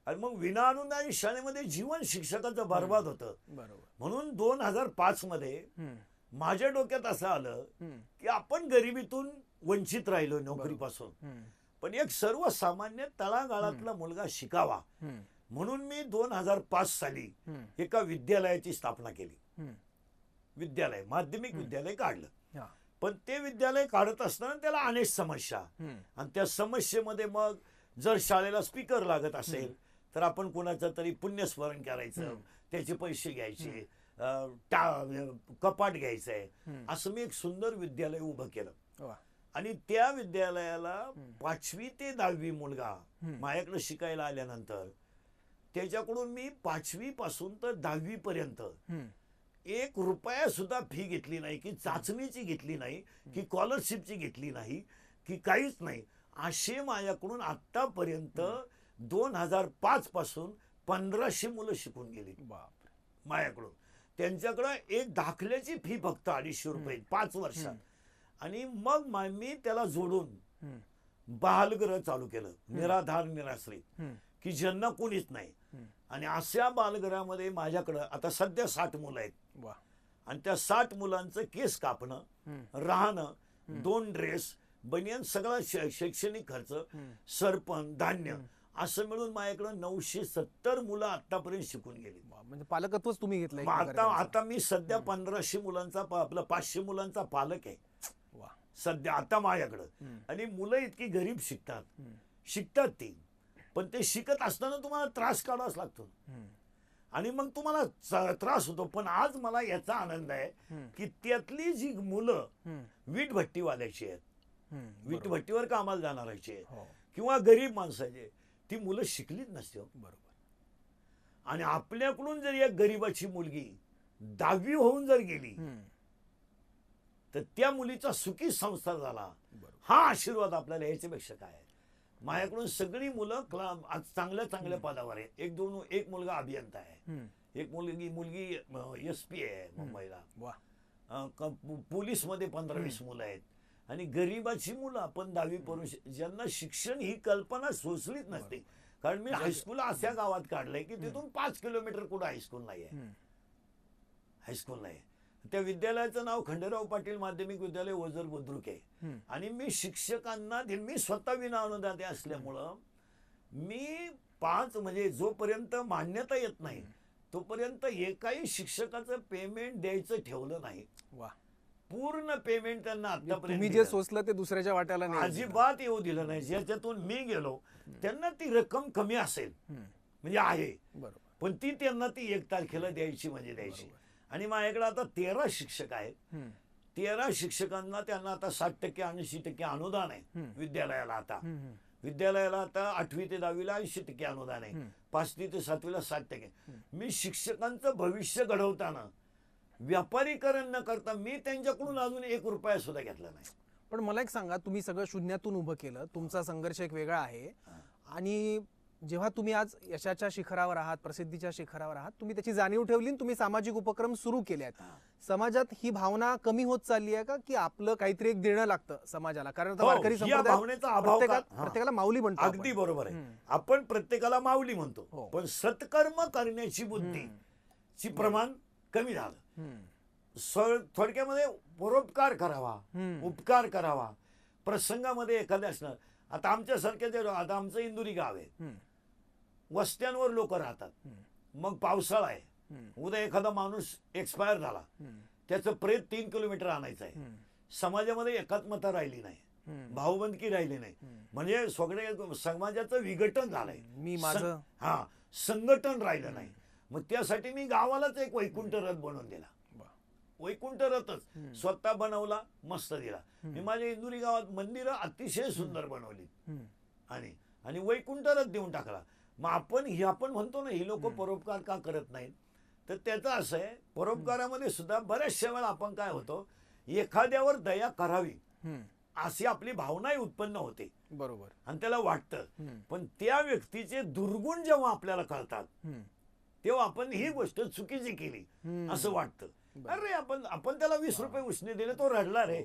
आणि मग विनाअनुदानित शाळेमध्ये जीवन शिक्षकाचं बरबाद होतं. बरोबर. म्हणून 2005 मध्ये माझ्या डोक्यात असं आलं की आपण गरिबीतून वंचित राहिलो नोकरीपासून, पण एक सर्वसामान्य तळागाळातला मुलगा शिकावा म्हणून मी 2005 साली एका विद्यालयाची स्थापना केली. विद्यालय, माध्यमिक विद्यालय काढलं. हा. पण ते विद्यालय काढत असताना त्याला अनेक समस्या, आणि त्या समस्येमध्ये मग जर शाळेला स्पीकर लागत असेल तर आपण कोणाचं तरी पुण्यस्मरण करायचं, त्याचे पैसे घ्यायचे, कपाट घ्यायचंय, असं मी एक सुंदर विद्यालय उभं केलं. वा. आणि त्या विद्यालयाला 5वी ते 10वी मुलगा माझ्याकडे शिकायला आल्यानंतर त्याच्याकडून मी 5वी पासून तर 10वी पर्यंत 1 रुपया सुद्धा फी घेतली नाही, की चाचणीची घेतली नाही, की स्कॉलरशिपची घेतली नाही, की काहीच नाही. असे माझ्याकडून आतापर्यंत 2005 पासून 1500 मुलं शिकून गेली बापरे. माझ्याकडून. त्यांच्याकडं एक दाखल्याची फी फक्त 250 रुपये 5 वर्षात. आणि मग मी त्याला जोडून बालगृह चालू केलं, निराधार निराश्रित, की ज्यांना कोणीच नाही. आणि अशा बालगृहामध्ये माझ्याकडं आता सध्या 60 मुलं आहेत. वा. आणि त्या 60 मुलांचं केस कापणं, राहणं, 2 ड्रेस, बनियन, सगळा शैक्षणिक खर्च, सरपण, धान्य, असं मिळून माझ्याकडे 970 मुलं आतापर्यंत शिकून गेली. म्हणजे पालकत्वच तुम्ही घेतलं एक मग प्रकारे आता मी सध्या 1500 मुलांचा, आपलं 500 मुलांचा पालक आहे त्यांचं. वा. सध्या आता माझ्याकडं. आणि मुलं इतकी गरीब शिकतात ती, पण ते शिकत असताना तुम्हाला त्रास काढावाच लागतो, आणि मग तुम्हाला त्रास होतो. पण आज मला याचा आनंद आहे की त्यातली जी मुलं वीटभट्टीवाल्याची आहेत, वीटभट्टीवर कामाला जाणाराची आहेत, हो. किंवा गरीब माणसाचे, ती मुलं शिकलीच नसते. बरोबर. आणि आपल्याकडून जर एक गरीबाची मुलगी 10वी होऊन जर गेली तर त्या मुलीचा सुखी संसार झाला. हा आशीर्वाद आपल्याला याच्यापेक्षा काय आहे. माझ्याकडून सगळी मुलं आज चांगल्या चांगल्या पदावर आहे. एक मुलगा अभियंता आहे, एक मुलगी SP आहे मुंबईला, पोलीस मध्ये 15-20 मुलं आहेत. आणि गरीबाची मुलं आपण 10वी पर्यंत ज्यांना शिक्षण ही कल्पना सोचलीच नसते. कारण मी हायस्कूल अशा गावात काढलंय की तिथून 5 किलोमीटर कुठं हायस्कूल नाही आहे. हायस्कूल नाही. त्या विद्यालयाचं नाव खंडेराव पाटील माध्यमिक विद्यालय ओझर बुद्रुक आहे. आणि मी शिक्षकांना मी स्वतः विना अनुदाते असल्यामुळं मी 5 म्हणजे जोपर्यंत मान्यता येत नाही तोपर्यंत एकाही शिक्षकाचं पेमेंट द्यायचं ठेवलं नाही. पूर्ण पेमेंट त्यांना आतापर्यंत तुम्ही जे सोचलं ते दुसऱ्याच्या वाट्याला नाही अजिबात येऊ दिलं नाही. ज्याच्यातून मी गेलो त्यांना ती रक्कम कमी असेल म्हणजे आहे, पण ती त्यांना ती 1 तारखेला द्यायची म्हणजे द्यायची. आणि माझ्याकडे आता 13 शिक्षक आहेत. 13 शिक्षकांना त्यांना आता 60% 80% अनुदान आहे विद्यालयाला. आता 8वी ते 10वीला 80% अनुदान आहे, 5वी ते 7वीला 60%. मी शिक्षकांचं भविष्य घडवताना व्यापारीकरण न करता मी त्यांच्याकडून अजून 1 रुपया सुद्धा घेतला नाही. पण मला एक सांगा, तुम्ही सगळं शून्यातून उभं केलं, तुमचा संघर्ष एक वेगळा आहे. आणि जेव्हा तुम्ही आज यशाच्या शिखरावर आहात, प्रसिद्धीच्या शिखरावर आहात, तुम्ही त्याची जाणीव ठेवली, तुम्ही सामाजिक उपक्रम सुरू केले आहेत. समाजात ही भावना कमी होत चालली आहे का, की आपलं काहीतरी एक देणं लागतं समाजाला? कारण वारकरी प्रत्येकाला माऊली म्हणतो. अगदी बरोबर आहे. आपण प्रत्येकाला माऊली म्हणतो, पण सत्कर्म करण्याची बुद्धीची प्रमाण कमी झालं. थोडक्यामध्ये परोपकार करावा, उपकार करावा. प्रसंगामध्ये एखाद्या असणार. आता आमच्यासारख्या आता आमचं इंदुरी गाव आहे, वस्त्यांवर लोक राहतात. मग पावसाळा आहे, उद्या एखादा माणूस एक्सपायर झाला, त्याचं प्रेत 3 किलोमीटर आणायचं आहे. समाजामध्ये एकात्मता राहिली नाही, भाऊबंदकी राहिली नाही. म्हणजे सगळे समाजाचं विघटन झालंय, संघटन राहिलं नाही. मग त्यासाठी मी गावालाच एक वैकुंठ रथ बनवून दिला. वैकुंठ रथच स्वतः बनवला, मस्त दिला. मी माझ्या इंदुरी गावात मंदिरं अतिशय सुंदर बनवली आणि वैकुंठ रथ देऊन टाकला. मग आपण म्हणतो ना, ही लोक परोपकार का करत नाहीत, तर त्याचं असं आहे, परोपकारामध्ये सुद्धा बऱ्याचशा वेळा आपण काय होतो, एखाद्यावर दया करावी अशी आपली भावनाही उत्पन्न होते. बरोबर. आणि त्याला वाटतं. पण त्या व्यक्तीचे दुर्गुण जेव्हा आपल्याला कळतात तेव्हा आपण ही गोष्ट चुकीची केली असं वाटतं. अरे आपण त्याला 20 रुपये उसने दिले, तो रडला रे,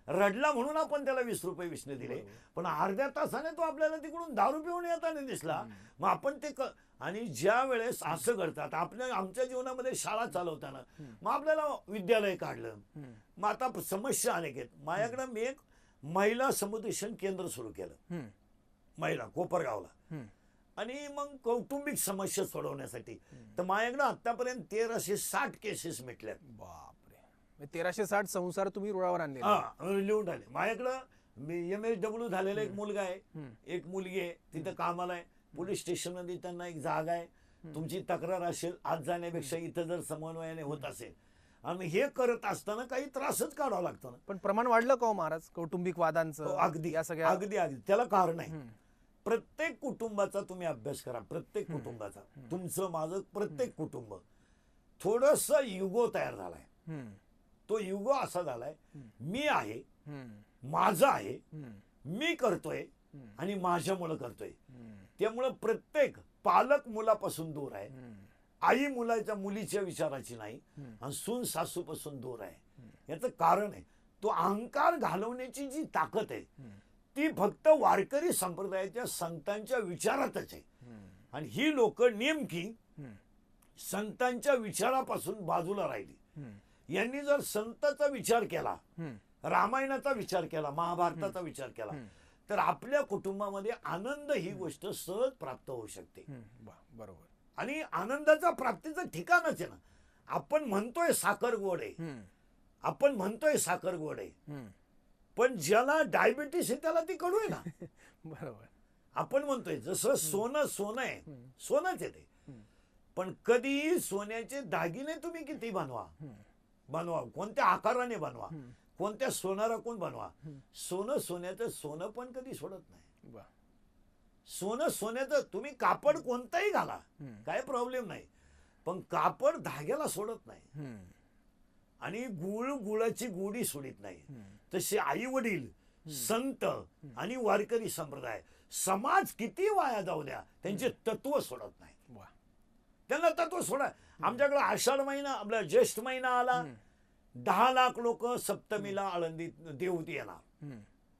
रडला म्हणून आपण त्याला 20 रुपये उसने दिले. पण अर्ध्या तासाने तो आपल्याला तिकडून दारू पिऊन येताना दिसला. मग आपण ते आणि ज्या वेळेस असं करतात आमच्या जीवनामध्ये शाळा चालवताना मग आपल्याला विद्यालय काढलं. मग आता समस्या अनेक आहेत. माझ्याकडे मी एक महिला समुपदेशन केंद्र सुरू केलं, महिला कोपरगावला. आणि मग कौटुंबिक समस्या सोडवण्यासाठी तर माझ्याकडे आतापर्यंत 1360 केसेस मिटल्यात. बापरे, 1360 संसार तुम्ही रुळावर आणले, लिहून आले. माझ्याकडं MSW झालेला एक मुलगा आहे, एक मुलगी आहे, तिथं कामाला आहे. पोलीस स्टेशन मध्ये त्यांना एक जागा आहे. तुमची तक्रार असेल आज जाण्यापेक्षा इथं जर समन्वयाने होत असेल, आणि हे करत असताना काही त्रासच काढावा लागतो ना. पण प्रमाण वाढलं का महाराज कौटुंबिक वादांचं? अगदी अगदी त्याला कारण आहे. प्रत्येक कुटुंबाचा तुम्ही अभ्यास करा, प्रत्येक कुटुंबाचा, तुमचं माझं प्रत्येक कुटुंब थोडस युगो तयार झालाय. तो युगो असा झालाय, मी आहे, माझं आहे, मी करतोय आणि माझ्यामुळे करतोय. त्यामुळं प्रत्येक पालक मुलापासून दूर आहे, आई मुलीच्या विचाराची नाही, आणि सून सासूपासून दूर आहे. याचं कारण आहे तो अहंकार घालवण्याची जी ताकद आहे ती फक्त वारकरी संप्रदायाच्या संतांच्या विचारातच आहे. आणि ही लोक नेमकी संतांच्या विचारापासून बाजूला राहिली. यांनी जर संतांचा विचार केला, रामायणाचा विचार केला, महाभारताचा विचार केला, तर आपल्या कुटुंबामध्ये आनंद ही गोष्ट सहज प्राप्त होऊ शकते. बरोबर. आणि आनंदाचा प्राप्तीचं ठिकाणच आहे ना. आपण म्हणतोय साखर गोड आहे, आपण म्हणतोय साखर गोड आहे, पण ज्याला डायबिटीस आहे त्याला ती कडू आहे ना. बरोबर. आपण म्हणतोय जसं सोनं आहे, सोनंच आहे ते. पण कधी सोन्याचे दागिने तुम्ही किती बनवा, कोणत्या आकाराने बनवा, कोणत्या सोनाराकून बनवा, सोन्याचं सोनं पण कधी सोडत नाही. सोन्याचं तुम्ही कापड कोणताही घाला, काय प्रॉब्लेम नाही, पण कापड धाग्याला सोडत नाही. आणि गुळाची गोडी सोडित नाही. तसे आई वडील, संत आणि वारकरी संप्रदाय, समाज किती वाया जाऊ द्या, त्यांचे तत्व सोडत नाही. वा. त्यांना तत्व सोडा. आमच्याकडे आषाढ महिना, आपला ज्येष्ठ महिना आला, 10 लाख लोक सप्तमीला आळंदीत देवती येणार,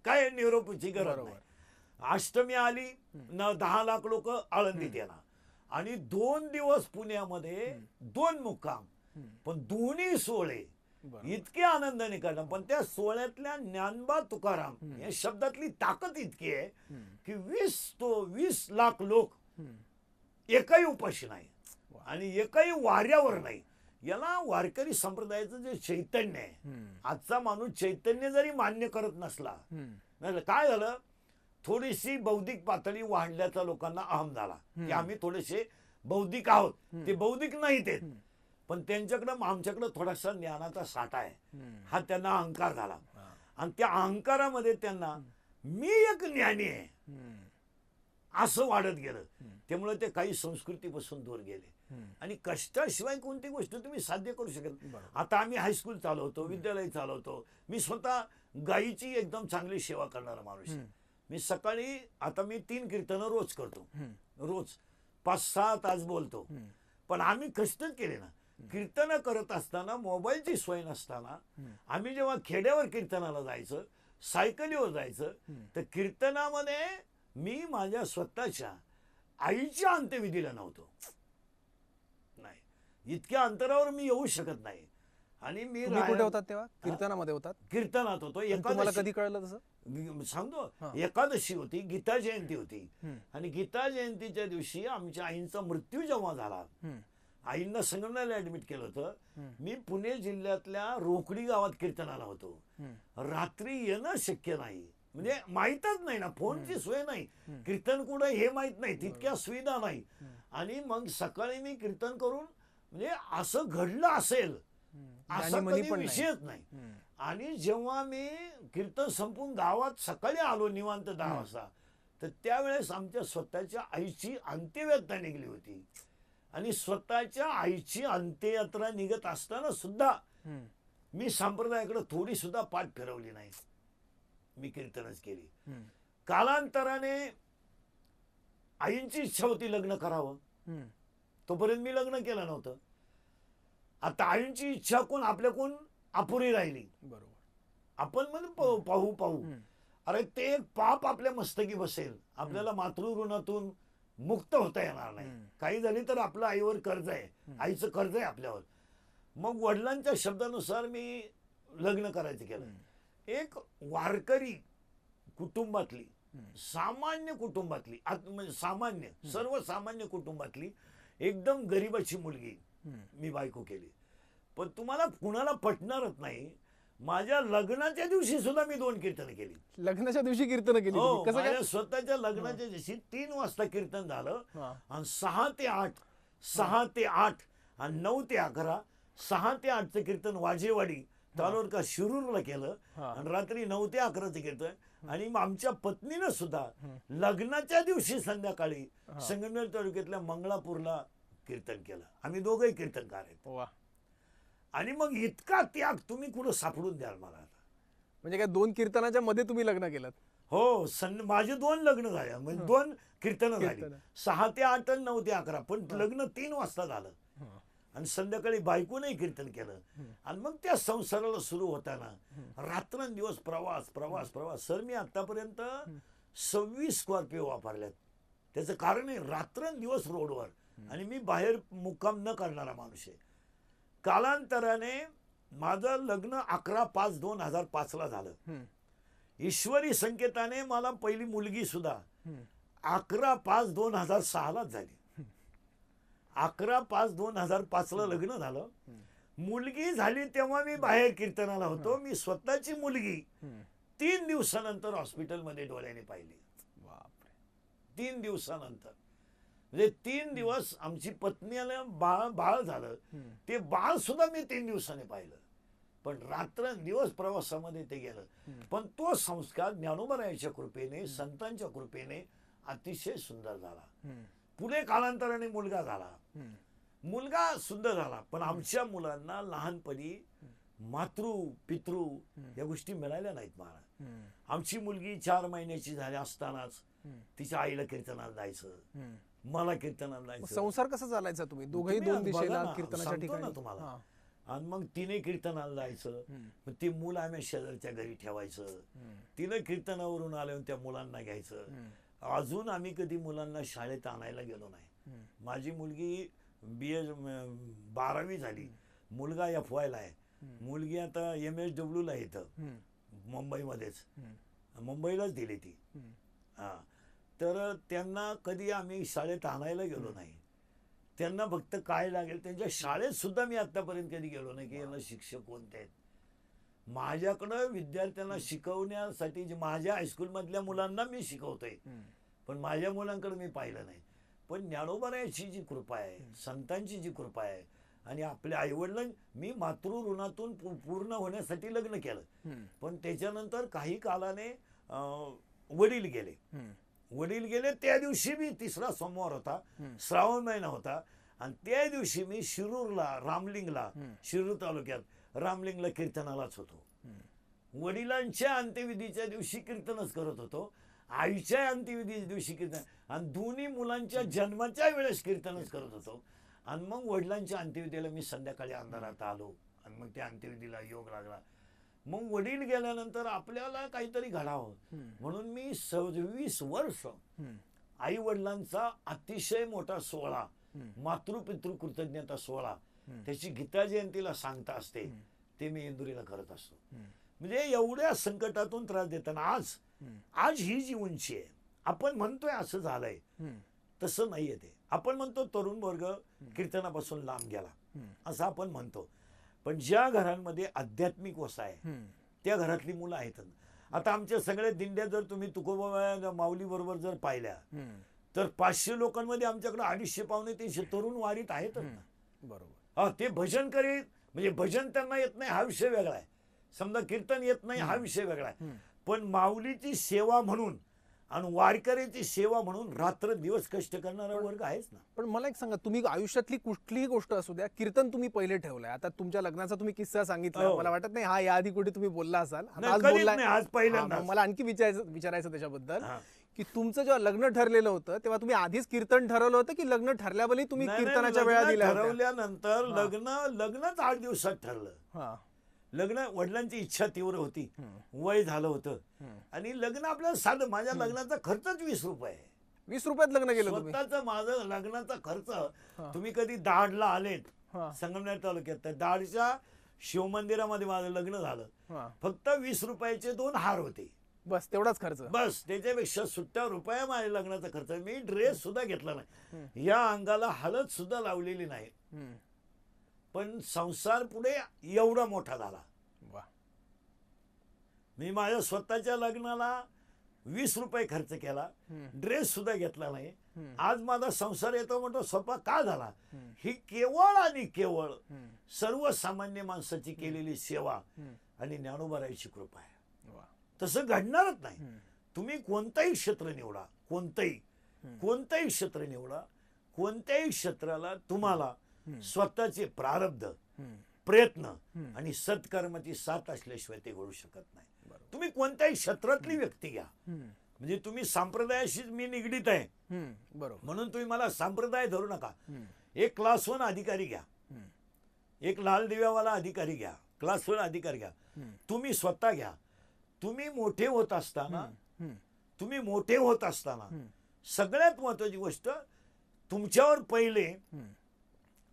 काय निरोपची गरज नाही. अष्टमी आली, 10 लाख लोक आळंदीत येणार, आणि 2 दिवस पुण्यामध्ये 2 मुक्काम, पण दोन्ही सोहळे इतके आनंदाने करणार. पण त्या सोहळ्यातल्या ज्ञानबा तुकाराम या शब्दातली ताकद इतकी आहे की 20 लाख लोक एकही उपाशी नाही आणि एकही वाऱ्यावर नाही. याला वारकरी संप्रदायाचं जे चैतन्य आहे, आजचा माणूस चैतन्य जरी मान्य करत नसला, काय झालं, थोडीशी बौद्धिक पातळी वाढल्याचा लोकांना अहम झाला की आम्ही थोडेसे बौद्धिक आहोत. ते बौद्धिक नाहीत आहेत, पण त्यांच्याकडं आमच्याकडं थोडासा ज्ञानाचा साठा आहे, हा त्यांना अहंकार झाला. आणि त्या अहंकारामध्ये त्यांना मी एक ज्ञानी आहे असं वाढत गेलं. त्यामुळे ते काही संस्कृतीपासून दूर गेले आणि कष्टाशिवाय कोणती गोष्ट तुम्ही साध्य करू शकत. आता आम्ही हायस्कूल चालवतो, विद्यालय चालवतो. मी स्वतः गायीची एकदम चांगली सेवा करणारा माणूस आहे. मी सकाळी, आता मी 3 कीर्तनं रोज करतो, रोज 5-6 तास बोलतो. पण आम्ही कष्टच केले ना. कीर्तन करत असताना, मोबाईलची सोय नसताना, आम्ही जेव्हा खेड्यावर कीर्तनाला जायचं, सायकलीवर जायचं, तर कीर्तनामध्ये मी माझ्या स्वतःच्या आईच्या अंत्यविधीला नव्हतो. नाही, इतक्या अंतरावर मी येऊ शकत नाही. आणि मी कुठे होतात तेव्हा? कीर्तनामध्ये होतात? कीर्तनात होतो. तुम्हाला कधी कळलं तसं? सांगतो, एकादशी होती, गीता जयंती होती, आणि गीता जयंतीच्या दिवशी आमच्या आईंचा मृत्यू जेव्हा झाला, आईंना संगमनेरला ऍडमिट केलं होतं. मी पुणे जिल्ह्यातल्या रोकडी गावात कीर्तनाला होतो. रात्री येणं शक्य नाही, म्हणजे माहीतच नाही ना, फोनची सोय नाही, कीर्तन कुठं हे माहित नाही, तितक्या सुविधा नाही. आणि मग सकाळी मी कीर्तन करून, म्हणजे असं घडलं असेल असा कधी विषयच नाही. आणि जेव्हा मी कीर्तन संपून गावात सकाळी आलो निवांत 10 वाजता, तर त्यावेळेस आमच्या स्वतःच्या आईची अंत्ययात्रा निघली होती. आणि स्वतःच्या आईची अंत्ययात्रा निघत असताना सुद्धा मी संप्रदायाकडे थोडी सुद्धा पाठ फिरवली नाही, मी कीर्तनच केली. कालांतराने आईंची इच्छा होती लग्न करावं, तोपर्यंत मी लग्न केलं नव्हतं. आता आईंची इच्छा कोण आपल्या कोण अपुरी राहिली. बरोबर. आपण म्हणजे पाहू अरे ते एक पाप आपल्या मस्तकी बसेल, आपल्याला मातृऋणातून मुक्त होता येणार नाही. काही झाली तर आपलं आईवर कर्ज आहे, आईचं कर्ज आहे आपल्यावर. मग वडिलांच्या शब्दानुसार मी लग्न करायचं केलं. एक वारकरी कुटुंबातली, सामान्य कुटुंबातली, म्हणजे सामान्य सर्वसामान्य कुटुंबातली एकदम गरीबाची मुलगी मी बायको केली. पण तुम्हाला कुणाला पटणारच नाही, माझ्या लग्नाच्या दिवशी सुद्धा मी 2 कीर्तन केली. लग्नाच्या दिवशी कीर्तन केली? हो, माझ्या स्वतःच्या लग्नाच्या दिवशी 3 वाजता कीर्तन झालं, आणि 6 ते 8, 6 ते 8 आणि 9 ते 11, 6 ते 8चं कीर्तन वाजेवाडी तालुका शिरूरला केलं, आणि रात्री 9 ते 11चं कीर्तन. आणि आमच्या पत्नीनं सुद्धा लग्नाच्या दिवशी संध्याकाळी संगमनेर तालुक्यातल्या मंगळापूरला कीर्तन केलं. आम्ही दोघंही कीर्तनकार आहेत. आणि मग इतका त्याग तुम्ही कुठं सापडून द्याल मला आता? म्हणजे काय 2 कीर्तनाच्या मध्ये तुम्ही लग्न केलं? हो, माझे 2 लग्न झाले, म्हणजे 2 कीर्तनं झाली, 6 ते 8 आणि 9 ते 11. पण लग्न 3 वाजता झालं, आणि संध्याकाळी बायकोनंही कीर्तन केलं. आणि मग त्या संसाराला सुरू होताना रात्रंदिवस प्रवास प्रवास प्रवास. सर, मी आतापर्यंत 26 स्कॉर्पिओ वापरल्यात. त्याचं कारण आहे रात्रंदिवस रोडवर, आणि मी बाहेर मुक्काम न करणारा माणूस आहे. कालांतराने माझं लग्न 11/5/2005 झालं. ईश्वरी संकेताने मला पहिली मुलगी सुद्धा 11/5/2006 झाली. 11/5/2005 लग्न झालं. मुलगी झाली तेव्हा मी बाहेर कीर्तनाला होतो. मी स्वतःची मुलगी 3 दिवसानंतर हॉस्पिटलमध्ये डोळ्याने पाहिली. 3 दिवसानंतर, म्हणजे 3 दिवस आमची पत्नीला बाळ झालं, ते बाळ सुद्धा मी 3 दिवसाने पाहिलं. पण रात्रंदिवस प्रवासामध्ये ते गेलं. पण तो संस्कार ज्ञानोबरायांच्या कृपेने, संतांच्या कृपेने अतिशय सुंदर झाला. पुढे कालांतराने मुलगा झाला, मुलगा सुंदर झाला. पण आमच्या मुलांना लहानपणी मातृ पितृ या गोष्टी मिळाल्या नाहीत मला. आमची मुलगी 4 महिन्याची झाली असतानाच तिच्या आईला कीर्तनाला जायचं, मला कीर्तनाला जायचं. संसार कसा चालायचा तुम्ही दोघंही तुम्ही दोन आज बघा दिशेला ना, कीर्तनाच्या सांगतो ठिकाणी? ना तुम्हाला. हा. आणि मग तिने कीर्तनाला जायचं, मग ते मूल आम्ही शेजारच्या घरी ठेवायचं, तिनं कीर्तनावरून आल्यावर त्या मुलांना घ्यायचं. अजून आम्ही कधी मुलांना शाळेत आणायला गेलो नाही. माझी मुलगी BA 12वी झाली, मुलगा FY ला आहे, मुलगी आता MSW ला येतं मुंबईमध्येच, मुंबईलाच दिली ती. हा, तर त्यांना कधी आम्ही शाळेत आणायला गेलो नाही. त्यांना फक्त काय लागेल त्यांच्या शाळेत सुद्धा मी आतापर्यंत कधी गेलो नाही की यांना शिक्षक कोणते आहेत. माझ्याकडं विद्यार्थ्यांना शिकवण्यासाठी माझ्या हायस्कूल मधल्या मुलांना मी शिकवतोय, पण माझ्या मुलांकडे मी पाहिलं नाही. पण ज्ञानोबारायाची जी कृपा आहे, संतांची जी कृपा आहे, आणि आपल्या आईवडिलां मी मातृ ऋणातून पूर्ण होण्यासाठी लग्न केलं, पण त्याच्यानंतर काही कालाने वडील गेले. वडील गेले त्या दिवशी मी 3रा सोमवार होता, श्रावण महिना होता, आणि त्या दिवशी मी शिरूरला रामलिंगला, शिरूर तालुक्यात रामलिंगला कीर्तनालाच होतो. वडिलांच्या अंत्यविधीच्या दिवशी कीर्तनच करत होतो, आईच्या अंत्यविधीच्या दिवशी कीर्तन, आणि दोन्ही मुलांच्या जन्माच्या वेळेस कीर्तनच करत होतो. आणि मग वडिलांच्या अंत्यविधीला मी संध्याकाळी अंधारात आलो, आणि मग त्या अंत्यविधीला योग लागला. मग वडील गेल्यानंतर आपल्याला काहीतरी घडावं म्हणून मी 26 वर्ष आई वडिलांचा अतिशय मोठा सोहळा, मातृपितृ कृतज्ञता सोहळा, त्याची गीता जयंतीला सांगता असते, ते मी इंदुरीला करत असतो. म्हणजे एवढ्या संकटातून त्रास देताना आज ही जी उंची आहे, आपण म्हणतोय असं झालंय, तसं नाहीये ते. आपण म्हणतो तरुण वर्ग कीर्तनापासून लांब गेला असं आपण म्हणतो, पण ज्या घरांमध्ये आध्यात्मिक वसा आहे त्या घरातली मुलं आहेत. आता आमच्या सगळ्या दिंड्या जर तुम्ही तुकोबा माऊली बरोबर जर पाहिल्या तर 500 लोकांमध्ये आमच्याकडे 250 पावणे 300 तरुण वारीत आहेत ना. बरोबर. ते भजन करीत, म्हणजे भजन त्यांना येत नाही हा विषय वेगळा आहे, समजा कीर्तन येत नाही हा विषय वेगळा आहे, पण माऊलीची सेवा म्हणून आणि वारकऱ्याची सेवा म्हणून रात्र दिवस कष्ट करणारा वर्ग आहेच ना. पण मला एक सांगा, तुम्ही आयुष्यातली कुठलीही गोष्ट असू द्या, कीर्तन तुम्ही पहिले ठेवलंय. आता तुमच्या लग्नाचा तुम्ही किस्सा सांगितला, मला वाटत नाही हा याआधी कुठे तुम्ही बोलला असाल, नाही, कधीच नाही, आज पहिल्यांदा. मला आणखी विचारायचं त्याच्याबद्दल की तुमचं जेव्हा लग्न ठरलेलं होतं तेव्हा तुम्ही आधीच कीर्तन ठरवलं होतं की लग्न ठरल्यावर तुम्ही कीर्तनाच्या वेळा दिल्या होत्या? ठरवल्यानंतर लग्नच 8 दिवसात ठरलं. लग्न वडिलांची इच्छा तीव्र होती, वय झालं होतं, आणि लग्न आपल्याला साधं, माझ्या लग्नाचा खर्चच 20 रुपये. 20 रुपयात लग्न केलं तुम्ही? स्वतःचा माझं लग्नाचा खर्च. तुम्ही कधी दाडला आलेत संगमनेर तालुक्यात, तर दाडच्या शिवमंदिरामध्ये माझं लग्न झालं. फक्त 20 रुपयाचे 2 हार होते, बस तेवढाच खर्च. बस, त्याच्यापेक्षा सुट्ट्या रुपया माझ्या लग्नाचा खर्च. मी ड्रेस सुद्धा घेतला नाही, या अंगाला हळद सुद्धा लावलेली नाही, पण संसार पुढे एवढा मोठा झाला. मी माझ्या स्वतःच्या लग्नाला 20 रुपये खर्च केला, ड्रेस सुद्धा घेतला नाही. आज माझा संसार येतो म्हणतो सोपा का झाला? ही केवळ आणि केवळ सर्वसामान्य माणसाची केलेली सेवा आणि ज्ञानोबारायाची कृपा आहे. तसं घडणारच नाही. तुम्ही कोणताही क्षेत्र निवडा, कोणताही क्षेत्र निवडा, कोणत्याही क्षेत्राला तुम्हाला स्वतःचे प्रारब्ध, प्रयत्न आणि सत्कर्माची साथ असल्याशिवाय ते घडू शकत नाही. तुम्ही कोणत्याही क्षेत्रातली व्यक्ती घ्या, म्हणजे तुम्ही संप्रदायाशी मी निगडीत आहे म्हणून तुम्ही मला संप्रदाय धरू नका. एक क्लास 1 अधिकारी घ्या, एक लाल दिव्यावाला अधिकारी घ्या, क्लास 1 अधिकारी घ्या, तुम्ही स्वतः घ्या. तुम्ही मोठे होत असताना सगळ्यात महत्वाची गोष्ट, तुमच्यावर पहिले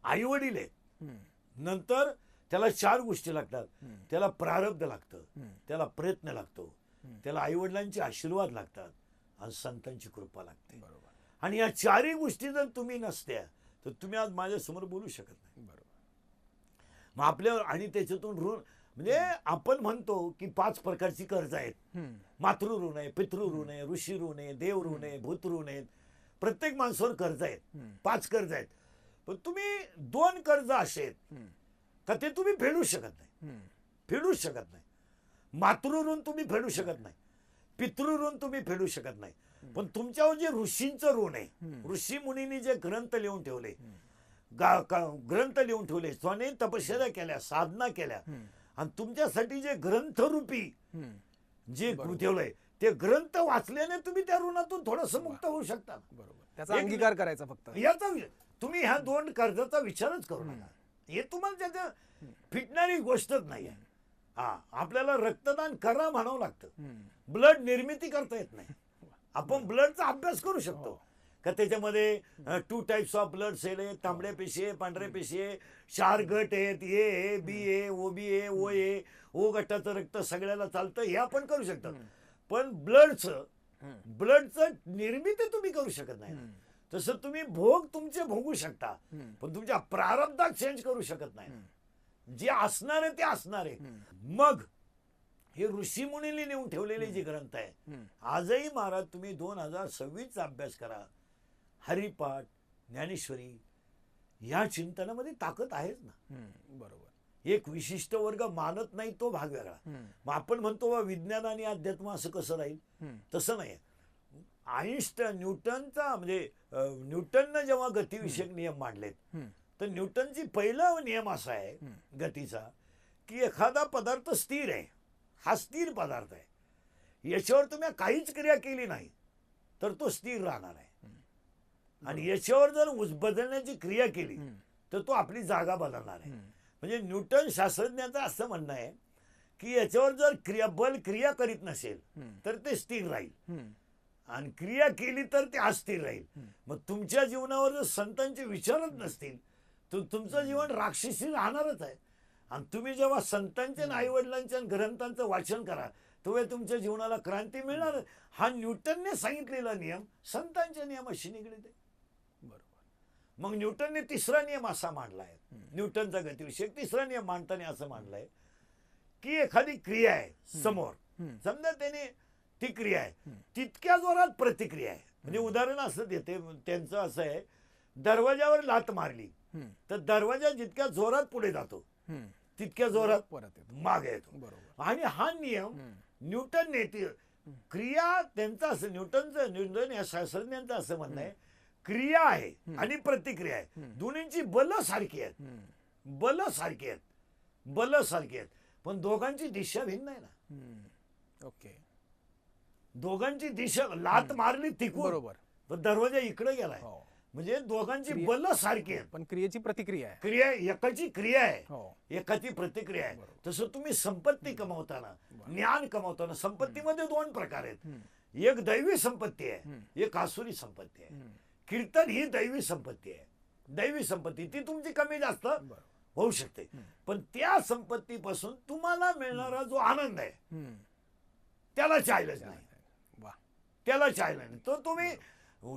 आई वडील आहेत, नंतर त्याला 4 गोष्टी लागतात. त्याला प्रारब्ध लागतं, त्याला प्रयत्न लागतो, त्याला आई वडिलांचे आशीर्वाद लागतात, आणि संतांची कृपा लागते. आणि या 4ही गोष्टी जर तुम्ही नसत्या तर तुम्ही आज माझ्या समोर बोलू शकत नाही. मग आपल्यावर, आणि त्याच्यातून ऋण, म्हणजे आपण म्हणतो की 5 प्रकारची कर्ज आहेत. मातृ ऋण आहे, पितृ ऋण आहे, ऋषी ऋण आहे, देव ऋण आहे, भूत ऋण आहेत. प्रत्येक माणसावर कर्ज आहेत, 5 कर्ज आहेत. पण तुम्ही 2 कर्ज असे आहेत का ते तुम्ही फेडू शकत नाही. मातृ ऋण तुम्ही फेडू शकत नाही, पितृ ऋण तुम्ही फेडू शकत नाही. पण तुमच्यावर जे ऋषींचं ऋण आहे, ऋषी मुनींनी जे ग्रंथ लिहून ठेवले, स्वने तपश्चर्या केल्या, साधना केल्या, आणि तुमच्यासाठी जे ग्रंथरूपी हम्म. जे ठेवलंय ते ग्रंथ वाचल्याने तुम्ही त्या ऋणातून थोडस मुक्त होऊ शकता. बरोबर, त्याचा अंगीकार करायचा फक्त. याचा तुम्ही ह्या दोन कर्जाचा विचारच करू नका. हे तुम्हाला त्याच्या फिटणारी गोष्टच नाही आहे. हा, आपल्याला रक्तदान करा म्हणावं लागतं. ब्लड निर्मिती करता येत नाही. आपण ब्लडचा अभ्यास करू शकतो का त्याच्यामध्ये 2 टाइप्स ऑफ ब्लड सेल आहे, तांबड्या पेशी आहे, पांढऱ्या पेशी आहे, 4 गट आहेत, A B A O B ए ओ ए, ओ गटाचं रक्त सगळ्याला चालतं, हे आपण करू शकतो. पण ब्लडचं निर्मिती तुम्ही करू शकत नाही. तसं तुम्ही भोग तुमचे भोगू शकता, पण तुमच्या प्रारब्धात चेंज करू शकत नाही. जे असणार आहे ते असणार आहे. मग हे ऋषी मुनींनी नेऊन ठेवलेले जे ग्रंथ आहे, आजही महाराज तुम्ही 2026 चा अभ्यास करा. हरिपाठ, ज्ञानेश्वरी, या चिंतनामध्ये ताकद आहेच ना. बरोबर. एक विशिष्ट वर्ग मानत नाही तो भाग वेगळा. मग आपण म्हणतो बा विज्ञान आणि अध्यात्म असं कसं राहील, तसं नाही. न्यूटनचा म्हणजे न्यूटननं जेव्हा गतिविषयक नियम मांडलेत, तर न्यूटनची पहिला नियम असा आहे गतीचा की एखादा पदार्थ स्थिर आहे, हा स्थिर पदार्थ आहे, याच्यावर तुम्ही काहीच क्रिया केली नाही तर तो स्थिर राहणार आहे. आणि याच्यावर जर बदलण्याची क्रिया केली तर तो आपली जागा बदलणार आहे. म्हणजे न्यूटन शास्त्रज्ञाचं असं म्हणणं आहे की याच्यावर जर बल क्रिया करीत नसेल तर ते स्थिर राहील, आणि क्रिया केली तर ते अस्थिर राहील. मग तुमच्या जीवनावर जर संतांचे विचारच नसतील तर तुमचं जीवन राक्षसी राहणारच आहे. आणि तुम्ही जेव्हा संतांच्या आई वडिलांच्या ग्रंथांचं वाचन करा तेव्हा तुमच्या जीवनाला क्रांती मिळणार. हा न्यूटनने सांगितलेला नियम संतांच्या नियमाशी निगडीत आहे. बरोबर. मग न्यूटनने तिसरा नियम असा मांडलाय, न्यूटनचा गतिविषयक तिसरा नियम मांडताना असं मांडलाय की एखादी क्रिया आहे समोर, समजा त्याने ती क्रिया आहे, तितक्या जोरात प्रतिक्रिया आहे. म्हणजे उदाहरण असं देते, त्यांचं असं आहे, दरवाजावर लात मारली तर दरवाजा जितक्या जोरात पुढे जातो तितक्या जोरात परत येतो, मागे येतो. बरोबर. आणि हा नियम न्यूटनने क्रिया त्यांचा असं न्यूटन या शास्त्रज्ञांचं असं म्हणणं आहे, क्रिया आहे आणि प्रतिक्रिया आहे, दोन्हींची बल सारखी आहेत, बल सारखी आहेत, बल सारखी आहेत, पण दोघांची दिशा भिन्न आहे ना. ओके. दोघांची दिशा, लात मारली तिकून बरोबर, पण दरवाजा इकडे गेलाय, हो. म्हणजे दोघांची बल सारखी आहेत, पण क्रियेची प्रतिक्रिया आहे. क्रिया एकाची क्रिया आहे, हो. एकाची प्रतिक्रिया आहे. तसं तुम्ही संपत्ती कमावताना, ज्ञान कमावताना, संपत्तीमध्ये 2 प्रकार आहेत. एक दैवी संपत्ती आहे, एक आसुरी संपत्ती आहे. कीर्तन ही दैवी संपत्ती आहे. दैवी संपत्ती ती तुमची कमी जास्त होऊ शकते, पण त्या संपत्तीपासून तुम्हाला मिळणारा जो आनंद आहे त्याला चायलंच नाही. वा. त्याला चायला नाही, तो तुम्ही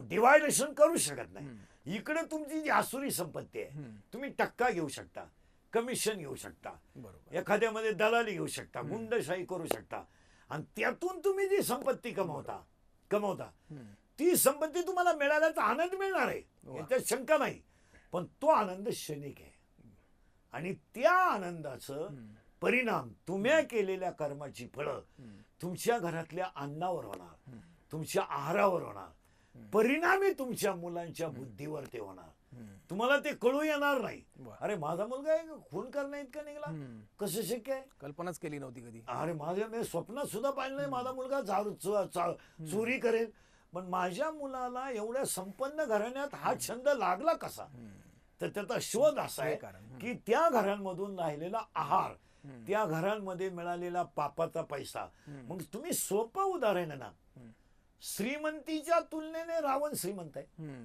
डिवायडेशन करू शकत नाही. इकडे तुमची जी आसुरी संपत्ती आहे, तुम्ही टक्का घेऊ शकता, कमिशन घेऊ शकता, बरोबर. एखाद्यामध्ये दलाली घेऊ शकता, गुंडशाही करू शकता, आणि त्यातून तुम्ही जी संपत्ती कमवता ती संपत्ती तुम्हाला मिळाल्याचा आनंद मिळणार आहे, याच्यात शंका नाही. पण तो आनंद क्षणिक आहे, आणि त्या आनंदाचं परिणाम तुम्ही केलेल्या कर्माची फळं तुमच्या घरातल्या अन्नावर होणार, तुमच्या आहारावर होणार, परिणामी तुमच्या मुलांच्या बुद्धीवर ते होणार. तुम्हाला ते कळू येणार नाही. अरे माझा मुलगा खून करण्या इतका निघाला, कसं शक्य आहे? कल्पनाच केली नव्हती कधी. अरे माझ्या मी स्वप्नात सुद्धा पाहिलं नाही माझा मुलगा चोरी करेल. पण माझ्या मुलाला एवढ्या संपन्न घराण्यात हा छंद लागला कसा? तर त्याचा शोध असा आहे की त्या घरांमधून राहिलेला आहार, त्या घरांमध्ये मिळालेला पापाचा पैसा. मग तुम्ही सोपं उदाहरण आहे ना, श्रीमंतीच्या तुलनेने रावण श्रीमंत आहे,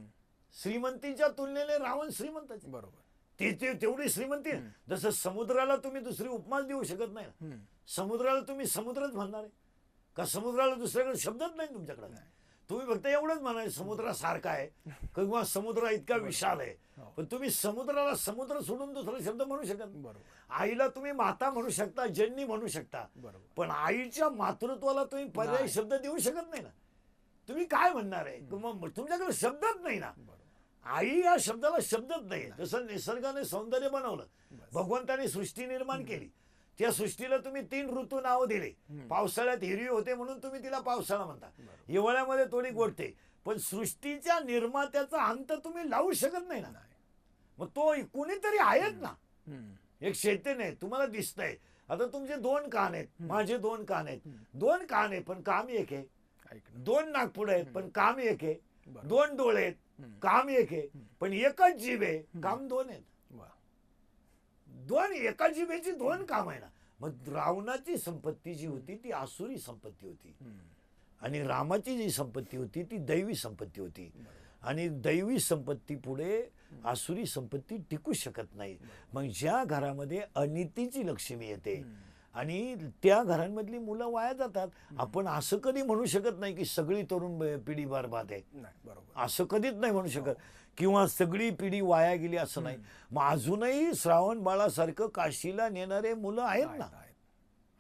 श्रीमंतीच्या तुलनेने रावण श्रीमंत आहे. बरोबर. तेवढी श्रीमंती. जसं समुद्राला तुम्ही दुसरी उपमाच देऊ शकत नाही ना. समुद्राला तुम्ही समुद्रच म्हणणार आहे का? समुद्राला दुसऱ्याकडे शब्दच नाही तुमच्याकडे. तुम्ही फक्त एवढंच म्हणाल समुद्रासारखा आहे किंवा समुद्र इतका विशाल आहे. पण तुम्ही समुद्राला समुद्र सोडून दुसरा शब्द म्हणू शकत नाही. आईला तुम्ही माता म्हणू शकता, जननी म्हणू शकता, पण आईच्या मातृत्वाला तुम्ही पर्यायी शब्द देऊ शकत नाही ना. तुम्ही काय म्हणणार आहे? तुमच्याकडे शब्दच नाही ना. आई या शब्दाला शब्दच नाही. जसं निसर्गाने सौंदर्य बनवलं, भगवंताने सृष्टी निर्माण केली, त्या सृष्टीला तुम्ही 3 ऋतू नाव दिले. पावसाळ्यात हिरवी होते म्हणून तुम्ही तिला पावसाळा म्हणता, हिवाळ्यामध्ये थोडी गोडते, पण सृष्टीच्या निर्मात्याचा अंत तुम्ही लावू शकत नाही ना. मग तो कुणीतरी आहेच ना, एक चैतन्य आहे, तुम्हाला दिसतंय. आता तुमचे 2 कान आहेत, माझे 2 कान आहेत. 2 कान आहे पण काम एक आहे. ऐकणं. 2 नागपुडे आहेत पण काम एक आहे. बरोबर. 2 डोळे आहेत काम एक आहे. पण एकच जीभ आहे काम 2 आहेत. वा. 2 एका जीभेची 2 काम आहे ना. मग रावणाची संपत्ती जी होती ती आसुरी संपत्ती होती आणि रामाची जी संपत्ती होती ती दैवी संपत्ती होती. आणि दैवी संपत्ती पुढे आसुरी संपत्ती टिकू शकत नाही. मग ज्या घरामध्ये अनितीची लक्ष्मी येते आणि त्या घरांमधली मुलं वाया जातात. आपण असं कधी म्हणू शकत नाही की सगळी तरुण पिढी बरबाद आहे. नाही, बरोबर. असं कधीच नाही म्हणू शकत किंवा सगळी पिढी वाया गेली असं नाही. मग अजूनही श्रावण बाळासारखं काशीला नेणारे मुलं आहेत ना. आहेत.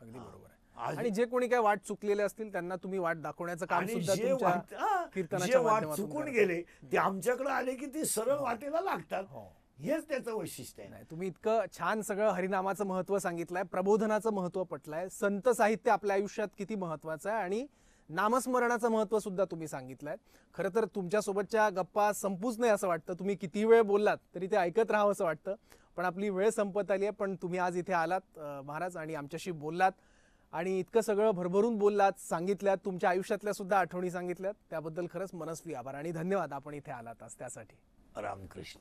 अगदी बरोबर आहे. आज- आणि जे कोणी काय वाट चुकलेले असतील त्यांना तुम्ही वाट दाखवण्याचं काम आणि सुद्धा जे तुमच्या जे कीर्तनाच्या वाट माध्यमातून चुकून करता. गेले ते आमच्याकडे आले की ते सरळ वाटेला लागतात. हो. हेच त्याचं वैशिष्ट्य आहे. नाही, तुम्ही इतकं छान सगळं हरिनामाचं महत्व सांगितलंय, प्रबोधनाचं महत्व पटलंय, संत साहित्य आपल्या आयुष्यात किती महत्वाचं आहे आणि नामस्मरणाचं महत्व सुद्धा तुम्ही सांगितलंय. खरं तर तुमच्यासोबतच्या गप्पा संपूच नाही असं वाटतं. तुम्ही किती वेळ बोललात तरी ते ऐकत राहावं असं वाटतं. पण आपली वेळ संपत आली आहे. पण तुम्ही आज इथे आलात महाराज आणि आमच्याशी बोललात आणि इतकं सगळं भरभरून बोललात, सांगितल्यात, तुमच्या आयुष्यातल्या सुद्धा आठवणी सांगितल्यात. त्याबद्दल खरंच मनस्वी आभार आणि धन्यवाद आपण इथे आलात आज त्यासाठी. रामकृष्ण.